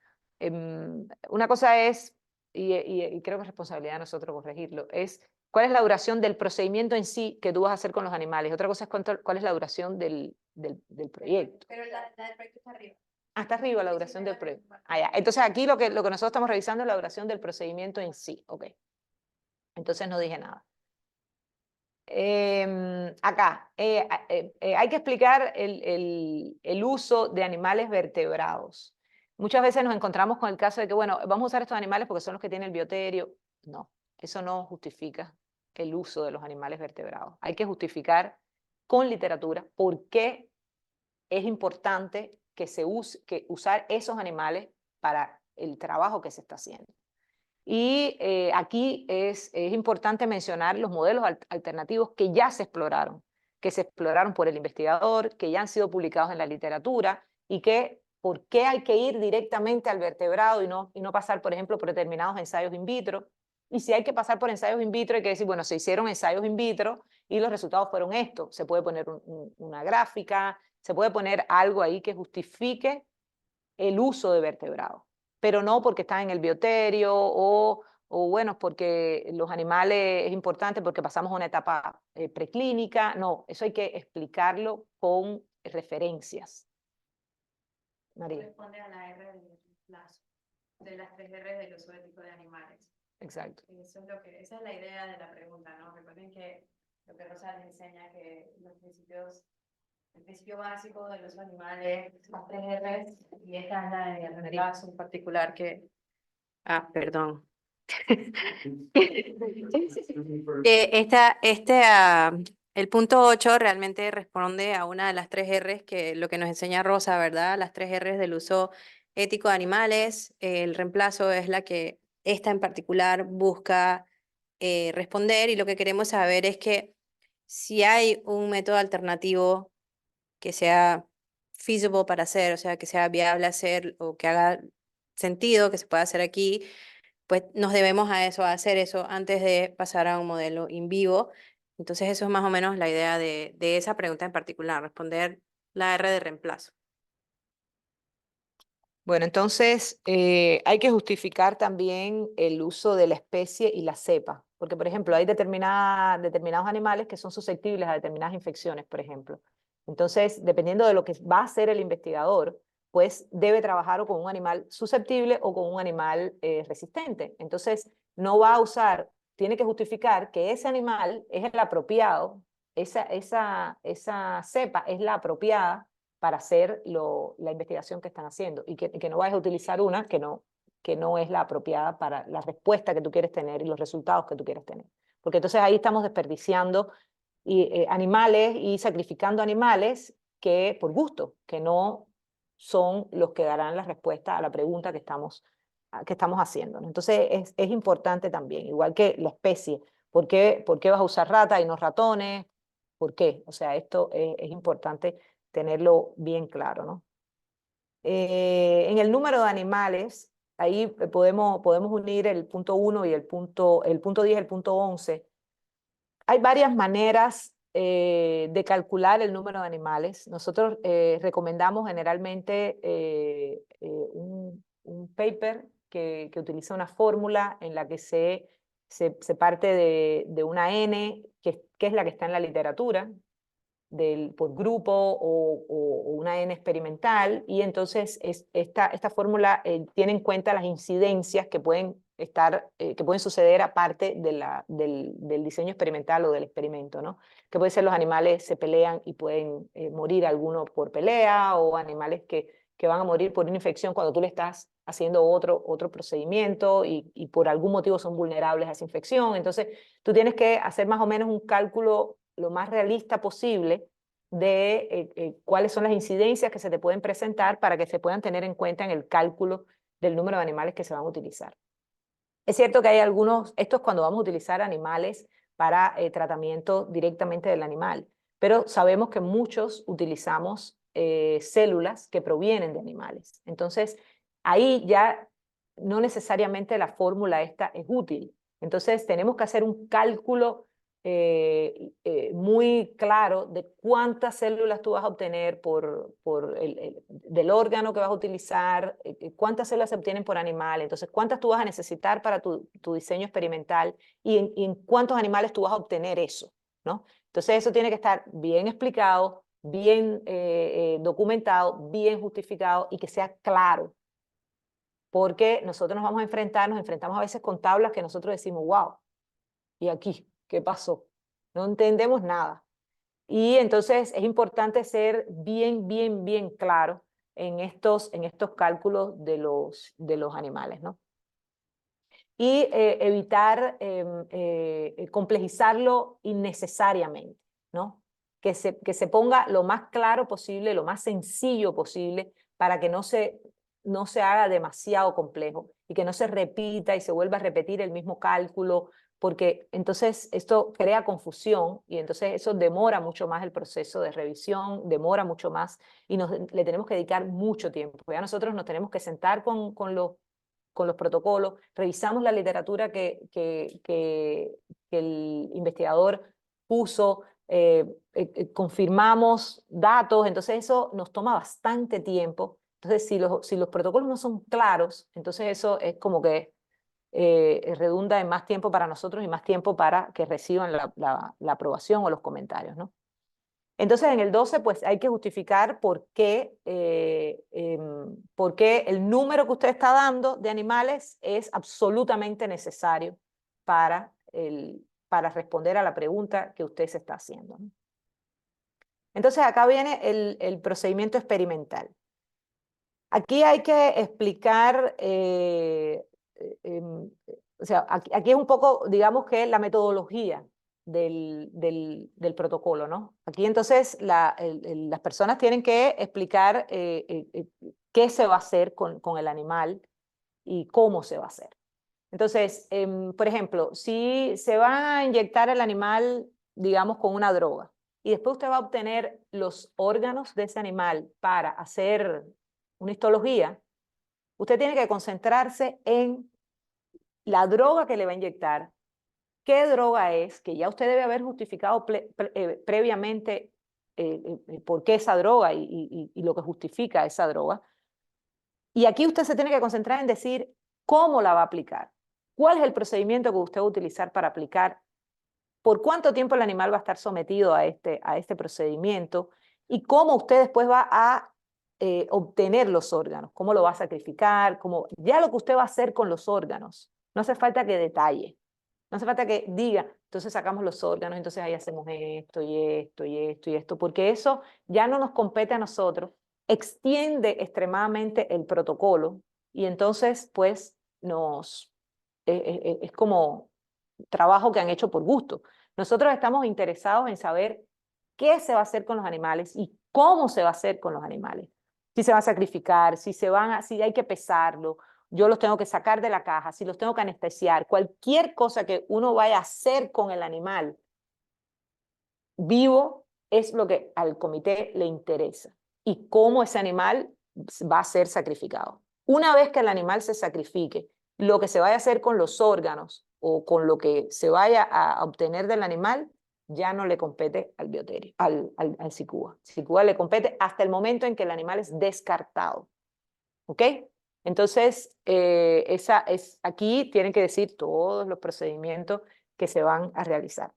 Una cosa es, y creo que es responsabilidad de nosotros corregirlo, es cuál es la duración del procedimiento en sí que tú vas a hacer con los animales. Otra cosa es cuál es la duración del proyecto. Pero la del proyecto está arriba. Hasta arriba la duración del proyecto. Ah, ya. Entonces aquí lo que nosotros estamos revisando es la duración del procedimiento en sí. Ok. Entonces no dije nada. Acá, hay que explicar el uso de animales vertebrados. Muchas veces nos encontramos con el caso de que, bueno, vamos a usar estos animales porque son los que tienen el bioterio. No, eso no justifica el uso de los animales vertebrados. Hay que justificar con literatura por qué es importante que usar esos animales para el trabajo que se está haciendo. Y aquí es importante mencionar los modelos alternativos que ya se exploraron por el investigador, que ya han sido publicados en la literatura, y por qué hay que ir directamente al vertebrado y no pasar, por ejemplo, por determinados ensayos in vitro. Y si hay que pasar por ensayos in vitro, hay que decir, bueno, se hicieron ensayos in vitro y los resultados fueron estos. Se puede poner una gráfica, se puede poner algo ahí que justifique el uso de vertebrados. pero no porque están en el bioterio o bueno, porque los animales es importante porque pasamos a una etapa preclínica. No, eso hay que explicarlo con referencias. María. Responde a la R del reemplazo, de las 3 R del uso ético de animales. Exacto. Eso es esa es la idea de la pregunta, ¿no? Recuerden que lo que Rosa les enseña que los principios, el principio básico de los animales, las 3 R, y esta es la de reemplazo en particular que... Ah, perdón. El punto 8 realmente responde a una de las 3 R's que lo que nos enseña Rosa, ¿verdad? Las 3 R's del uso ético de animales. El reemplazo es la que esta en particular busca responder, y lo que queremos saber es que si hay un método alternativo que sea feasible para hacer, o sea, que sea viable hacer o que haga sentido que se pueda hacer aquí, pues nos debemos a eso, a hacer eso antes de pasar a un modelo in vivo. Entonces eso es más o menos la idea de esa pregunta en particular, responder la R de reemplazo. Bueno, entonces hay que justificar también el uso de la especie y la cepa, porque por ejemplo hay determinados animales que son susceptibles a determinadas infecciones, por ejemplo. Entonces, dependiendo de lo que va a hacer el investigador, pues debe trabajar o con un animal susceptible o con un animal resistente. Entonces, no va a usar, tiene que justificar que ese animal es el apropiado, esa cepa es la apropiada para hacer la investigación que están haciendo y que no vayas a utilizar una que no es la apropiada para la respuesta que tú quieres tener y los resultados que tú quieres tener. Porque entonces ahí estamos desperdiciando animales y sacrificando animales que por gusto, que no son los que darán la respuesta a la pregunta que estamos haciendo, ¿no? Entonces es importante también, igual que la especie. ¿Por qué vas a usar ratas y no ratones? ¿Por qué? O sea, esto es importante tenerlo bien claro, ¿no? En el número de animales, ahí podemos unir el punto 1 y el punto 10 y el punto 11. Hay varias maneras de calcular el número de animales. Nosotros recomendamos generalmente un paper que utiliza una fórmula en la que se parte de una N, que es la que está en la literatura, por grupo o una N experimental, y entonces esta fórmula tiene en cuenta las incidencias que pueden suceder aparte del diseño experimental o del experimento, ¿no? Que puede ser los animales se pelean y pueden morir alguno por pelea, o animales que van a morir por una infección cuando tú le estás haciendo otro procedimiento y por algún motivo son vulnerables a esa infección. Entonces, tú tienes que hacer más o menos un cálculo lo más realista posible de cuáles son las incidencias que se te pueden presentar para que se puedan tener en cuenta en el cálculo del número de animales que se van a utilizar. Es cierto que hay esto es cuando vamos a utilizar animales para tratamiento directamente del animal, pero sabemos que muchos utilizamos células que provienen de animales. Entonces, ahí ya no necesariamente la fórmula esta es útil. Entonces, tenemos que hacer un cálculo muy claro de cuántas células tú vas a obtener del órgano que vas a utilizar, cuántas células se obtienen por animal, entonces cuántas tú vas a necesitar para tu diseño experimental y en cuántos animales tú vas a obtener eso, ¿no? Entonces eso tiene que estar bien explicado, bien documentado, bien justificado y que sea claro, porque nosotros nos enfrentamos a veces con tablas que nosotros decimos, wow, ¿y aquí qué pasó? No entendemos nada. Y entonces es importante ser bien claro en estos cálculos de los animales, ¿no? Y evitar complejizarlo innecesariamente, ¿no? Que se ponga lo más claro posible, lo más sencillo posible, para que no se haga demasiado complejo y que no se repita y se vuelva a repetir el mismo cálculo, porque entonces esto crea confusión y entonces eso demora mucho más el proceso de revisión, demora mucho más y le tenemos que dedicar mucho tiempo. Ya nosotros nos tenemos que sentar con los protocolos, revisamos la literatura que el investigador puso, confirmamos datos, entonces eso nos toma bastante tiempo Entonces, si los protocolos no son claros, entonces eso es como que redunda en más tiempo para nosotros y más tiempo para que reciban la aprobación o los comentarios, ¿no? Entonces, en el 12, pues hay que justificar por qué el número que usted está dando de animales es absolutamente necesario para responder a la pregunta que usted se está haciendo, ¿no? Entonces, acá viene el procedimiento experimental. Aquí hay que explicar, o sea, aquí es un poco, digamos que la metodología del protocolo, ¿no? Aquí entonces las personas tienen que explicar qué se va a hacer con el animal y cómo se va a hacer. Entonces, por ejemplo, si se va a inyectar el animal, digamos, con una droga, y después usted va a obtener los órganos de ese animal para hacer una histología, usted tiene que concentrarse en la droga que le va a inyectar, qué droga es, que ya usted debe haber justificado previamente por qué esa droga y lo que justifica esa droga. Y aquí usted se tiene que concentrar en decir cómo la va a aplicar, cuál es el procedimiento que usted va a utilizar para aplicar, por cuánto tiempo el animal va a estar sometido a este procedimiento y cómo usted después va a obtener los órganos, cómo lo va a sacrificar, ya lo que usted va a hacer con los órganos. No hace falta que detalle, no hace falta que diga, entonces sacamos los órganos, entonces ahí hacemos esto y esto y esto y esto, porque eso ya no nos compete a nosotros, extiende extremadamente el protocolo y entonces pues es como trabajo que han hecho por gusto. Nosotros estamos interesados en saber qué se va a hacer con los animales y cómo se va a hacer con los animales. Si se va a sacrificar, si hay que pesarlo, yo los tengo que sacar de la caja, si los tengo que anestesiar, cualquier cosa que uno vaya a hacer con el animal vivo es lo que al comité le interesa y cómo ese animal va a ser sacrificado. Una vez que el animal se sacrifique, lo que se vaya a hacer con los órganos o con lo que se vaya a obtener del animal ya no le compete al bioterio, al SICUA. SICUA le compete hasta el momento en que el animal es descartado. ¿Ok? Entonces, aquí tienen que decir todos los procedimientos que se van a realizar.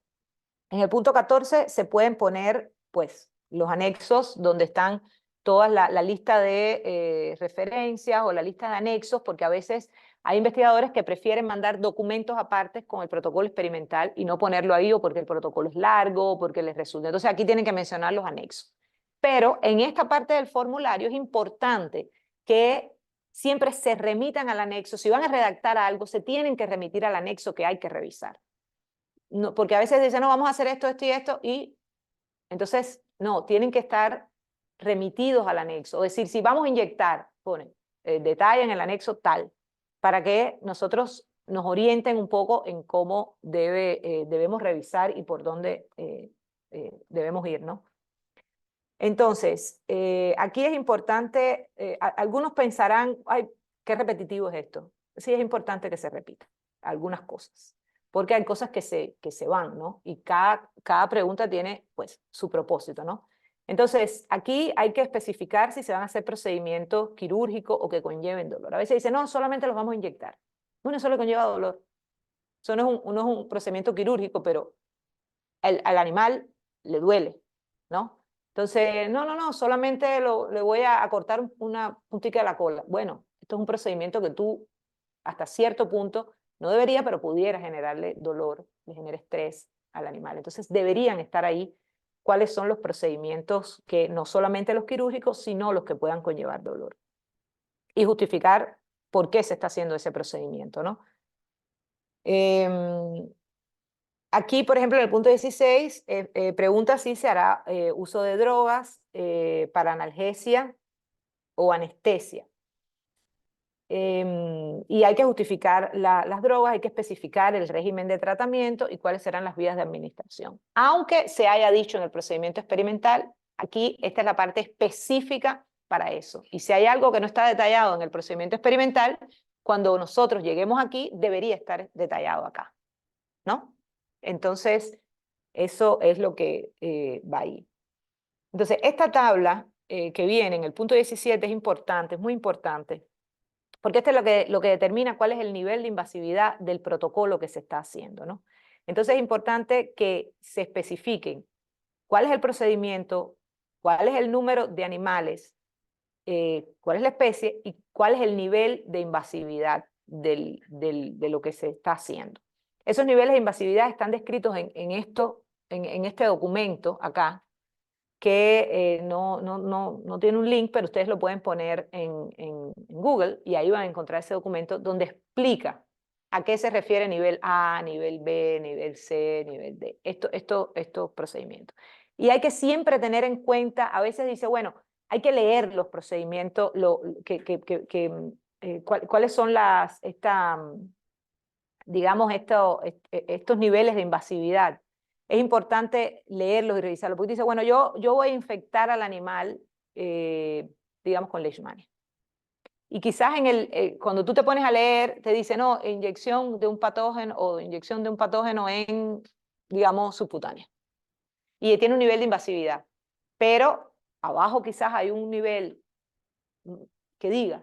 En el punto 14 se pueden poner pues, los anexos donde están toda la lista de referencias o la lista de anexos, porque a veces hay investigadores que prefieren mandar documentos aparte con el protocolo experimental y no ponerlo ahí o porque el protocolo es largo o porque les resulta. Entonces aquí tienen que mencionar los anexos. Pero en esta parte del formulario es importante que siempre se remitan al anexo. Si van a redactar algo, se tienen que remitir al anexo que hay que revisar. No, porque a veces dicen, no, vamos a hacer esto, esto y esto, y entonces, no, tienen que estar remitidos al anexo. O decir, si vamos a inyectar, ponen detalle en el anexo tal, para que nosotros nos orienten un poco en cómo debemos revisar y por dónde debemos ir, ¿no? Entonces, aquí es importante, algunos pensarán, ay, qué repetitivo es esto. Sí, es importante que se repita algunas cosas, porque hay cosas que se van, ¿no? Y cada pregunta tiene, pues, su propósito, ¿no? Entonces, aquí hay que especificar si se van a hacer procedimientos quirúrgicos o que conlleven dolor. A veces dicen, no, solamente los vamos a inyectar. Bueno, eso le conlleva dolor. Eso no es un procedimiento quirúrgico, pero al animal le duele, ¿no? Entonces, no, solamente le voy a cortar una puntita de la cola. Bueno, esto es un procedimiento que tú, hasta cierto punto, no debería, pero pudiera generarle dolor, le genera estrés al animal. Entonces, deberían estar ahí cuáles son los procedimientos que no solamente los quirúrgicos, sino los que puedan conllevar dolor. Y justificar por qué se está haciendo ese procedimiento, ¿no? Aquí, por ejemplo, en el punto 16, pregunta si se hará uso de drogas para analgesia o anestesia. Y hay que justificar las drogas, hay que especificar el régimen de tratamiento y cuáles serán las vías de administración. Aunque se haya dicho en el procedimiento experimental, aquí esta es la parte específica para eso. Y si hay algo que no está detallado en el procedimiento experimental, cuando nosotros lleguemos aquí, debería estar detallado acá, ¿no? Entonces, eso es lo que va ahí. Entonces, esta tabla que viene en el punto 17 es importante, es muy importante, porque este es lo que determina cuál es el nivel de invasividad del protocolo que se está haciendo, ¿no? Entonces es importante que se especifiquen cuál es el procedimiento, cuál es el número de animales, cuál es la especie y cuál es el nivel de invasividad de lo que se está haciendo. Esos niveles de invasividad están descritos en este documento acá, que no tiene un link, pero ustedes lo pueden poner en Google y ahí van a encontrar ese documento donde explica a qué se refiere nivel A, nivel B, nivel C, nivel D, estos procedimientos. Y hay que siempre tener en cuenta, a veces dice, bueno, hay que leer los procedimientos, cuáles son digamos, estos niveles de invasividad. Es importante leerlos y revisarlos, porque dice, bueno, yo voy a infectar al animal, digamos, con leishmania. Y quizás cuando tú te pones a leer, te dice, no, inyección de un patógeno o inyección de un patógeno en, digamos, subcutánea. Y tiene un nivel de invasividad. Pero abajo quizás hay un nivel que diga,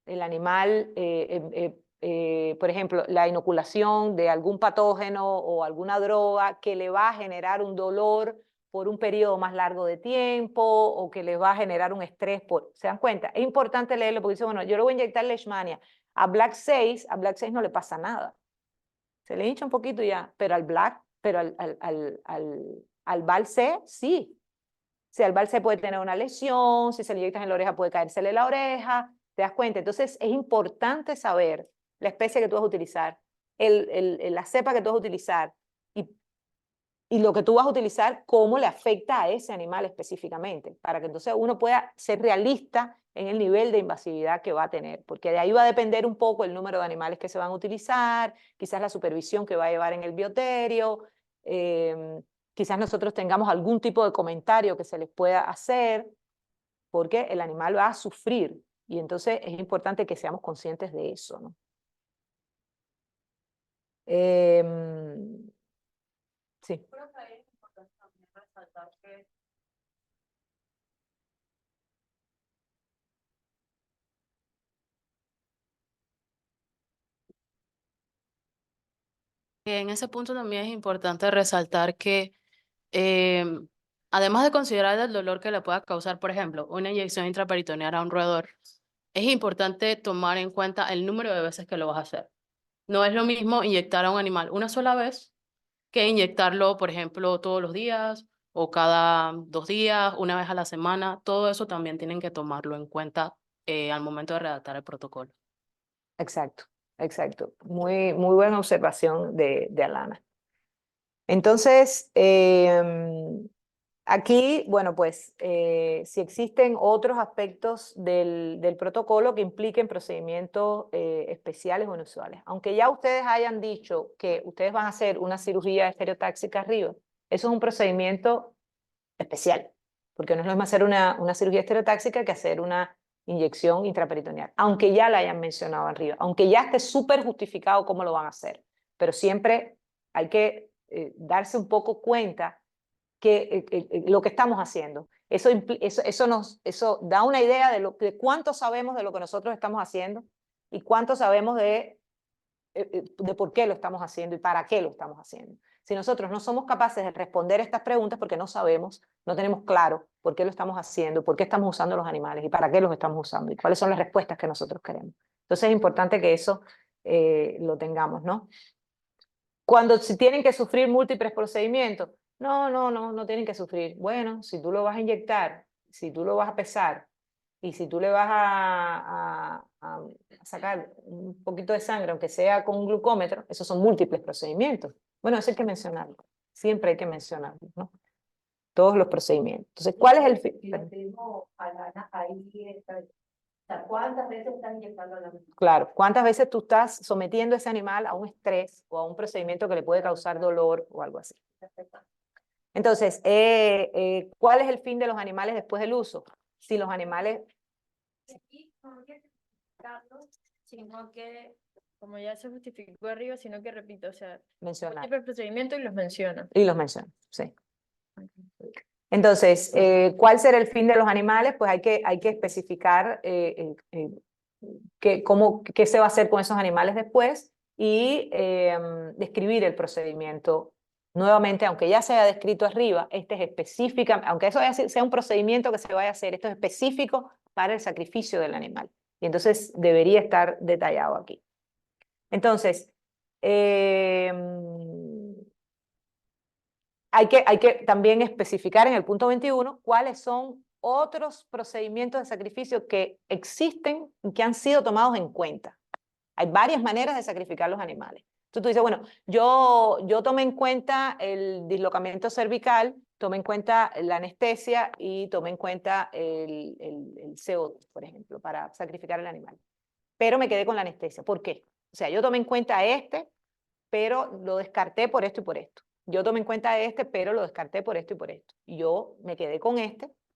el animal, por ejemplo, la inoculación de algún patógeno o alguna droga que le va a generar un dolor por un periodo más largo de tiempo o que le va a generar un estrés. ¿Se dan cuenta? Es importante leerlo porque dice, bueno, yo le voy a inyectar leishmania. A Black 6 no le pasa nada. Se le hincha un poquito ya, pero al Val C, sí. Si al Val C puede tener una lesión, si se le inyectas en la oreja puede caérsele la oreja, ¿te das cuenta? Entonces es importante saber la especie que tú vas a utilizar, la cepa que tú vas a utilizar y lo que tú vas a utilizar, cómo le afecta a ese animal específicamente, para que entonces uno pueda ser realista en el nivel de invasividad que va a tener, porque de ahí va a depender un poco el número de animales que se van a utilizar, quizás la supervisión que va a llevar en el bioterio, quizás nosotros tengamos algún tipo de comentario que se les pueda hacer, porque el animal va a sufrir, y entonces es importante que seamos conscientes de eso, ¿no? Sí. En ese punto también es importante resaltar que además de considerar el dolor que le pueda causar, por ejemplo, una inyección intraperitoneal a un roedor, es importante tomar en cuenta el número de veces que lo vas a hacer. No es lo mismo inyectar a un animal una sola vez que inyectarlo, por ejemplo, todos los días o cada 2 días, una vez a la semana. Todo eso también tienen que tomarlo en cuenta al momento de redactar el protocolo. Exacto, exacto. Muy buena observación de Alana. Entonces, aquí, bueno, pues si existen otros aspectos del protocolo que impliquen procedimientos especiales o inusuales. Aunque ya ustedes hayan dicho que ustedes van a hacer una cirugía estereotáxica arriba, eso es un procedimiento especial, porque no es lo mismo hacer una cirugía estereotáxica que hacer una inyección intraperitoneal, aunque ya la hayan mencionado arriba, aunque ya esté súper justificado cómo lo van a hacer, pero siempre hay que darse un poco cuenta que lo que estamos haciendo. Eso da una idea de cuánto sabemos de lo que nosotros estamos haciendo y cuánto sabemos de por qué lo estamos haciendo y para qué lo estamos haciendo. Si nosotros no somos capaces de responder estas preguntas porque no sabemos, no tenemos claro por qué lo estamos haciendo, por qué estamos usando los animales y para qué los estamos usando y cuáles son las respuestas que nosotros queremos. Entonces es importante que eso lo tengamos, ¿no? Si tienen que sufrir múltiples procedimientos, no tienen que sufrir. Bueno, si tú lo vas a inyectar, si tú lo vas a pesar y si tú le vas a sacar un poquito de sangre, aunque sea con un glucómetro, esos son múltiples procedimientos. Bueno, eso hay que mencionarlo. Siempre hay que mencionarlo, ¿no? Todos los procedimientos. Entonces, ¿cuál es el fin? ¿Cuántas veces estás inyectando a la misma? Claro, ¿cuántas veces tú estás sometiendo a ese animal a un estrés o a un procedimiento que le puede causar dolor o algo así? Entonces, ¿cuál es el fin de los animales después del uso? Si los animales... Sino que, como ya se justificó arriba, sino que repito, o sea, Mencionar. el procedimiento y los menciona. Y los menciona, sí. Entonces, ¿cuál será el fin de los animales? Pues hay que especificar qué se va a hacer con esos animales después y describir el procedimiento. Nuevamente, aunque ya se haya descrito arriba, este es específico, aunque eso sea un procedimiento que se vaya a hacer, esto es específico para el sacrificio del animal. Y entonces debería estar detallado aquí. Entonces, hay que también especificar en el punto 21 cuáles son otros procedimientos de sacrificio que existen y que han sido tomados en cuenta. Hay varias maneras de sacrificar los animales. Entonces tú dices, bueno, yo tomé en cuenta el dislocamiento cervical, tomé en cuenta la anestesia y tomé en cuenta el CO2, por ejemplo, para sacrificar el animal. Pero me quedé con la anestesia. ¿Por qué? O sea, yo tomé en cuenta pero lo descarté por esto y por esto. Yo tomé en cuenta pero lo descarté por esto y por esto. Y yo me quedé con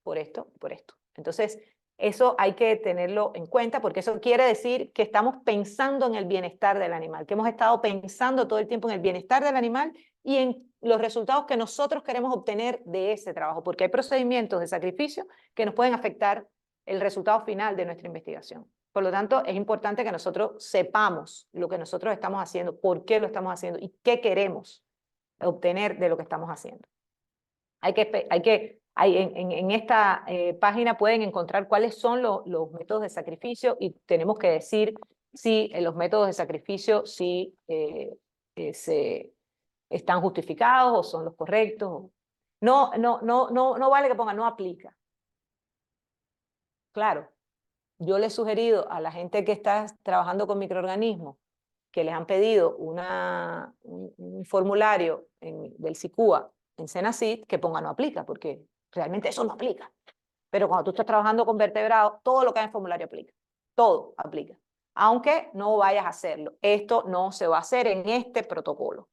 por esto y por esto. Entonces, eso hay que tenerlo en cuenta porque eso quiere decir que estamos pensando en el bienestar del animal, que hemos estado pensando todo el tiempo en el bienestar del animal y en los resultados que nosotros queremos obtener de ese trabajo, porque hay procedimientos de sacrificio que nos pueden afectar el resultado final de nuestra investigación. Por lo tanto, es importante que nosotros sepamos lo que nosotros estamos haciendo, por qué lo estamos haciendo y qué queremos obtener de lo que estamos haciendo. En esta página pueden encontrar cuáles son los métodos de sacrificio y tenemos que decir si los métodos de sacrificio están justificados o son los correctos. No vale que pongan no aplica. Claro. Yo le he sugerido a la gente que está trabajando con microorganismos que les han pedido un formulario del SICUA en Senacid que ponga no aplica, porque realmente eso no aplica. Pero cuando tú estás trabajando con vertebrados, todo lo que hay en el formulario aplica. Todo aplica. Aunque no vayas a hacerlo. Esto no se va a hacer en este protocolo.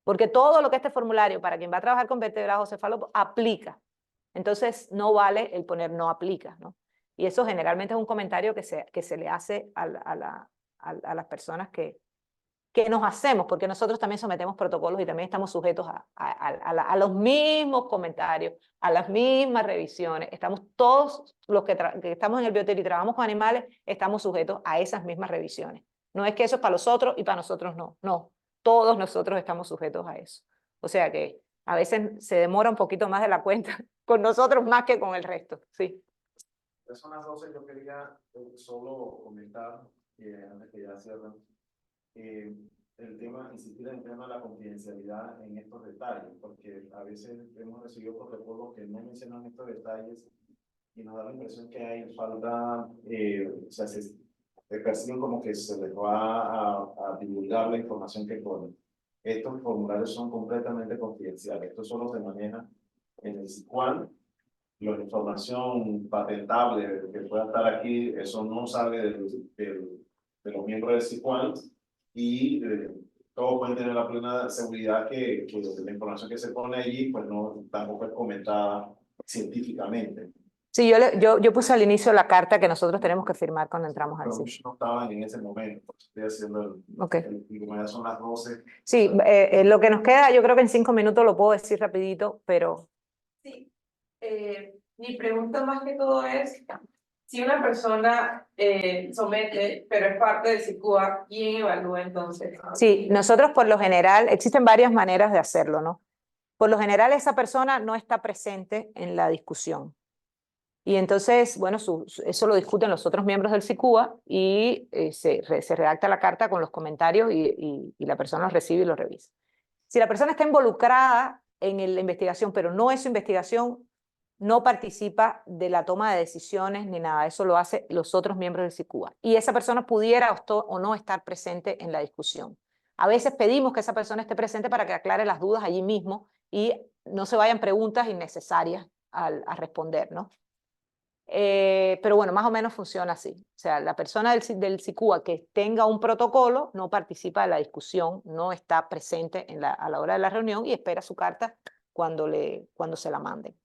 Porque todo lo que este formulario para quien va a trabajar con vertebrados o cefalópodos aplica. Entonces no vale el poner no aplica, ¿no? Y eso generalmente es un comentario que se le hace a las personas que nos hacemos, porque nosotros también sometemos protocolos y también estamos sujetos a los mismos comentarios, a las mismas revisiones. Estamos todos los que estamos en el bioterio y trabajamos con animales, estamos sujetos a esas mismas revisiones. No es que eso es para los otros y para nosotros no. No, todos nosotros estamos sujetos a eso. O sea que a veces se demora un poquito más de la cuenta con nosotros más que con el resto, sí. Son las 12, yo quería solo comentar, antes que ya cierren, insistir en el tema de la confidencialidad en estos detalles, porque a veces hemos recibido protocolos que no mencionan estos detalles y nos da la impresión que hay falta, o sea, se perciben como que se les va a divulgar la información que ponen. Estos formularios son completamente confidenciales, esto solo se maneja en el SICUAN. La información patentable que pueda estar aquí, eso no sale de los miembros del SICUAN y todos pueden tener la plena seguridad que la información que se pone allí pues tampoco es comentada científicamente. Sí, yo puse al inicio la carta que nosotros tenemos que firmar cuando entramos al sitio. No estaban en ese momento, estoy haciendo y como ya son las 12. Sí, lo que nos queda, yo creo que en 5 minutos lo puedo decir rapidito, pero... Sí, mi pregunta más que todo es, si una persona somete, pero es parte del SICUA, ¿quién evalúa entonces? Sí, nosotros por lo general, existen varias maneras de hacerlo, ¿no? Por lo general esa persona no está presente en la discusión. Y entonces, bueno, eso lo discuten los otros miembros del SICUA y se redacta la carta con los comentarios y la persona los recibe y los revisa. Si la persona está involucrada en la investigación, pero no es su investigación, no participa de la toma de decisiones ni nada. Eso lo hacen los otros miembros del SICUA. Y esa persona pudiera o no estar presente en la discusión. A veces pedimos que esa persona esté presente para que aclare las dudas allí mismo y no se vayan preguntas innecesarias a responder, ¿no? Pero bueno, más o menos funciona así. O sea, la persona del SICUA que tenga un protocolo no participa de la discusión, no está presente a la hora de la reunión y espera su carta cuando se la manden.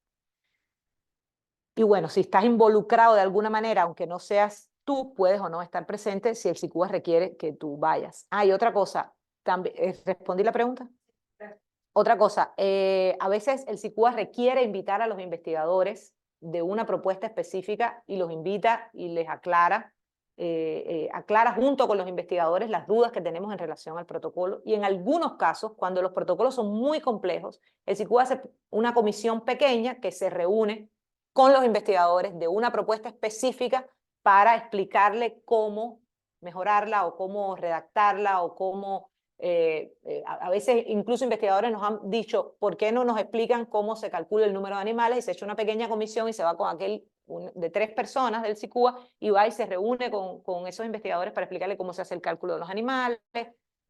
Y bueno, si estás involucrado de alguna manera, aunque no seas tú, puedes o no estar presente si el SICUA requiere que tú vayas. Ah, y otra cosa, ¿respondí la pregunta? Otra cosa, a veces el SICUA requiere invitar a los investigadores de una propuesta específica y los invita y les aclara, aclara junto con los investigadores las dudas que tenemos en relación al protocolo. Y en algunos casos, cuando los protocolos son muy complejos, el SICUA hace una comisión pequeña que se reúne con los investigadores de una propuesta específica para explicarle cómo mejorarla o cómo redactarla o cómo... a veces incluso investigadores nos han dicho, ¿por qué no nos explican cómo se calcula el número de animales? Y se echa una pequeña comisión y se va con aquel de 3 personas del SICUA y va y se reúne con esos investigadores para explicarle cómo se hace el cálculo de los animales.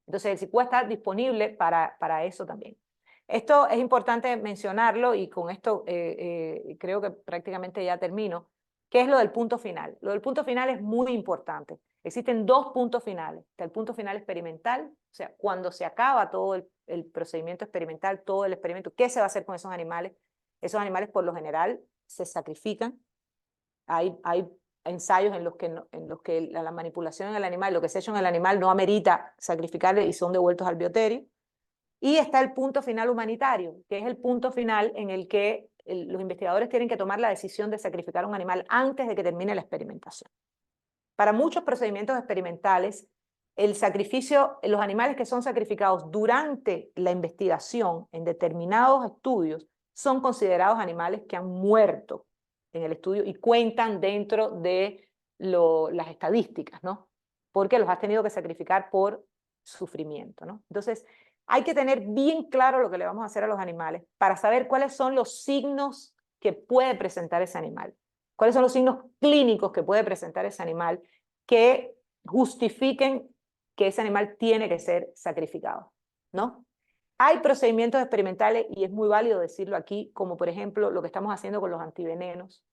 Entonces el SICUA está disponible para eso también. Esto es importante mencionarlo y con esto creo que prácticamente ya termino. ¿Qué es lo del punto final? Lo del punto final es muy importante. Existen 2 puntos finales. Está el punto final experimental, o sea, cuando se acaba todo el procedimiento experimental, todo el experimento, ¿qué se va a hacer con esos animales? Esos animales por lo general se sacrifican. Hay ensayos en los que la manipulación en el animal, lo que se ha hecho en el animal no amerita sacrificarle y son devueltos al bioterio. Y está el punto final humanitario, que es el punto final en el que los investigadores tienen que tomar la decisión de sacrificar a un animal antes de que termine la experimentación. Para muchos procedimientos experimentales, el sacrificio, los animales que son sacrificados durante la investigación en determinados estudios son considerados animales que han muerto en el estudio y cuentan dentro de las estadísticas, ¿no? Porque los has tenido que sacrificar por sufrimiento, ¿no? Entonces, hay que tener bien claro lo que le vamos a hacer a los animales para saber cuáles son los signos que puede presentar ese animal. ¿Cuáles son los signos clínicos que puede presentar ese animal que justifiquen que ese animal tiene que ser sacrificado, ¿no? Hay procedimientos experimentales, y es muy válido decirlo aquí, como por ejemplo lo que estamos haciendo con los antivenenos.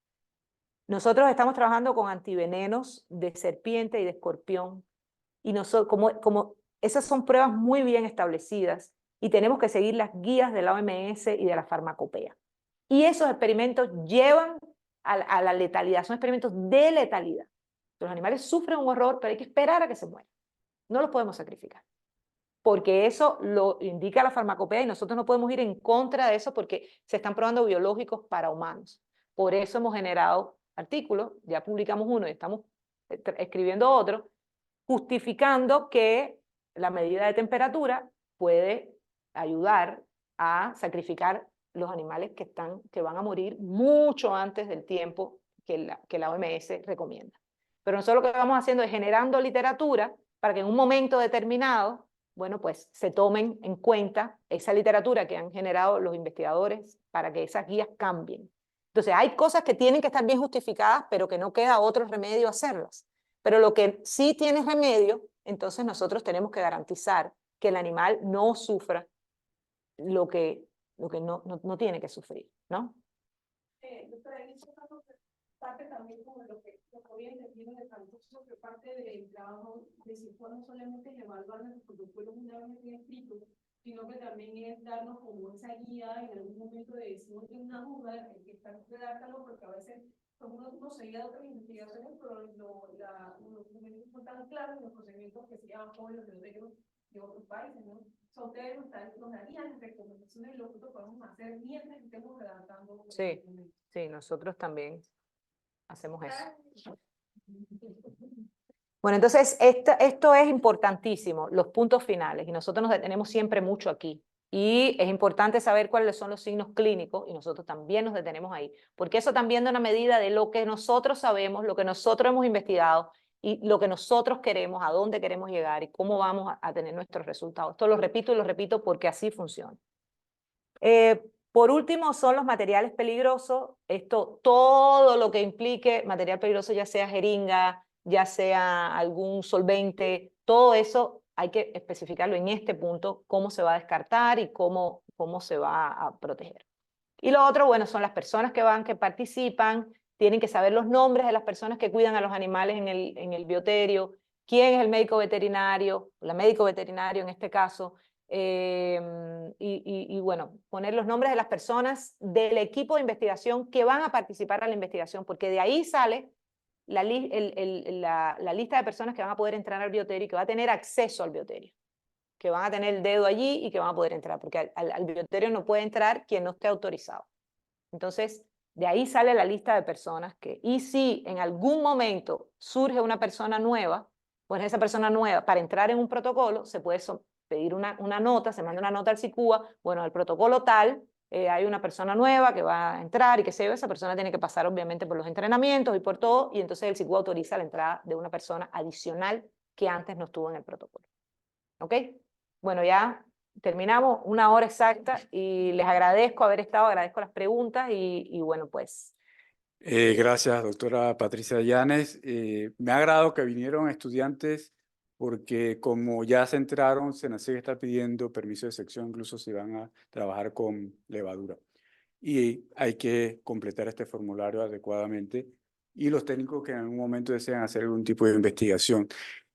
Nosotros estamos trabajando con antivenenos de serpiente y de escorpión, y nosotros, como esas son pruebas muy bien establecidas, y tenemos que seguir las guías de la OMS y de la farmacopea. Y esos experimentos llevan a la letalidad, son experimentos de letalidad. Los animales sufren un horror, pero hay que esperar a que se mueran. No los podemos sacrificar, porque eso lo indica la farmacopea y nosotros no podemos ir en contra de eso porque se están probando biológicos para humanos. Por eso hemos generado artículos, ya publicamos uno y estamos escribiendo otro, justificando que la medida de temperatura puede ayudar a sacrificar los animales que van a morir mucho antes del tiempo que la OMS recomienda. Pero nosotros lo que vamos haciendo es generando literatura para que en un momento determinado, bueno, pues se tomen en cuenta esa literatura que han generado los investigadores para que esas guías cambien. Entonces, hay cosas que tienen que estar bien justificadas, pero que no queda otro remedio hacerlas. Pero lo que sí tiene remedio, entonces nosotros tenemos que garantizar que el animal no sufra lo que no tiene que sufrir, ¿no? Doctora, en este caso, parte también como lo que hoy entendido en el transcurso, que parte del trabajo de SICUA no solamente es evaluar nuestros protocolos una vez bien escritos, sino que también es darnos como esa guía en algún momento de decir, tengo una duda, el que está redactando, porque a veces uno seguía de otras investigaciones, pero los documentos no están claros, los procedimientos que se llaman jóvenes de otros países, ¿no? So, ustedes nos darían recomendaciones de lo que nosotros podemos hacer mientras estemos redactando. Sí, sí, nosotros también hacemos eso. Bueno, entonces esto es importantísimo, los puntos finales, y nosotros nos detenemos siempre mucho aquí. Y es importante saber cuáles son los signos clínicos, y nosotros también nos detenemos ahí, porque eso también da una medida de lo que nosotros sabemos, lo que nosotros hemos investigado, y lo que nosotros queremos, a dónde queremos llegar, y cómo vamos a tener nuestros resultados. Esto lo repito y lo repito porque así funciona. Por último, son los materiales peligrosos. Esto, todo lo que implique material peligroso, ya sea jeringa, ya sea algún solvente, todo eso hay que especificarlo en este punto, cómo se va a descartar y cómo se va a proteger. Y lo otro, bueno, son las personas que participan, tienen que saber los nombres de las personas que cuidan a los animales en el bioterio, quién es el médico veterinario, la médico veterinario en este caso, y bueno, poner los nombres de las personas del equipo de investigación que van a participar a la investigación, porque de ahí sale la lista de personas que van a poder entrar al bioterio y que va a tener acceso al bioterio. que van a tener el dedo allí y que van a poder entrar, porque al bioterio no puede entrar quien no esté autorizado. Entonces, de ahí sale la lista de personas que, y si en algún momento surge una persona nueva, pues esa persona nueva, para entrar en un protocolo, se puede pedir una nota, se manda una nota al SICUA, bueno, el protocolo tal, hay una persona nueva que va a entrar y que se ve, esa persona tiene que pasar obviamente por los entrenamientos y por todo, y entonces el SICUA autoriza la entrada de una persona adicional que antes no estuvo en el protocolo. ¿Ok? Bueno, ya terminamos 1 hora exacta y les agradezco haber estado, agradezco las preguntas y bueno, pues. Gracias, doctora Patricia Llanes. Me ha agradado que vinieron estudiantes porque como ya se enteraron, SENACIG está pidiendo permiso de sección, incluso si van a trabajar con levadura. Y hay que completar este formulario adecuadamente y los técnicos que en algún momento desean hacer algún tipo de investigación.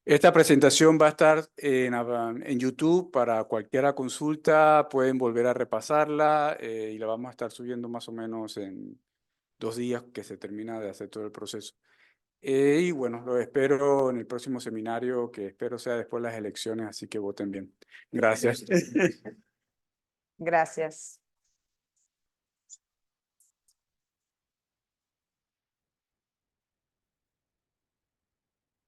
Esta presentación va a estar en YouTube para cualquier consulta, pueden volver a repasarla y la vamos a estar subiendo más o menos en 2 días que se termina de hacer todo el proceso. Y bueno, lo espero en el próximo seminario, que espero sea después de las elecciones, así que voten bien. Gracias. Gracias.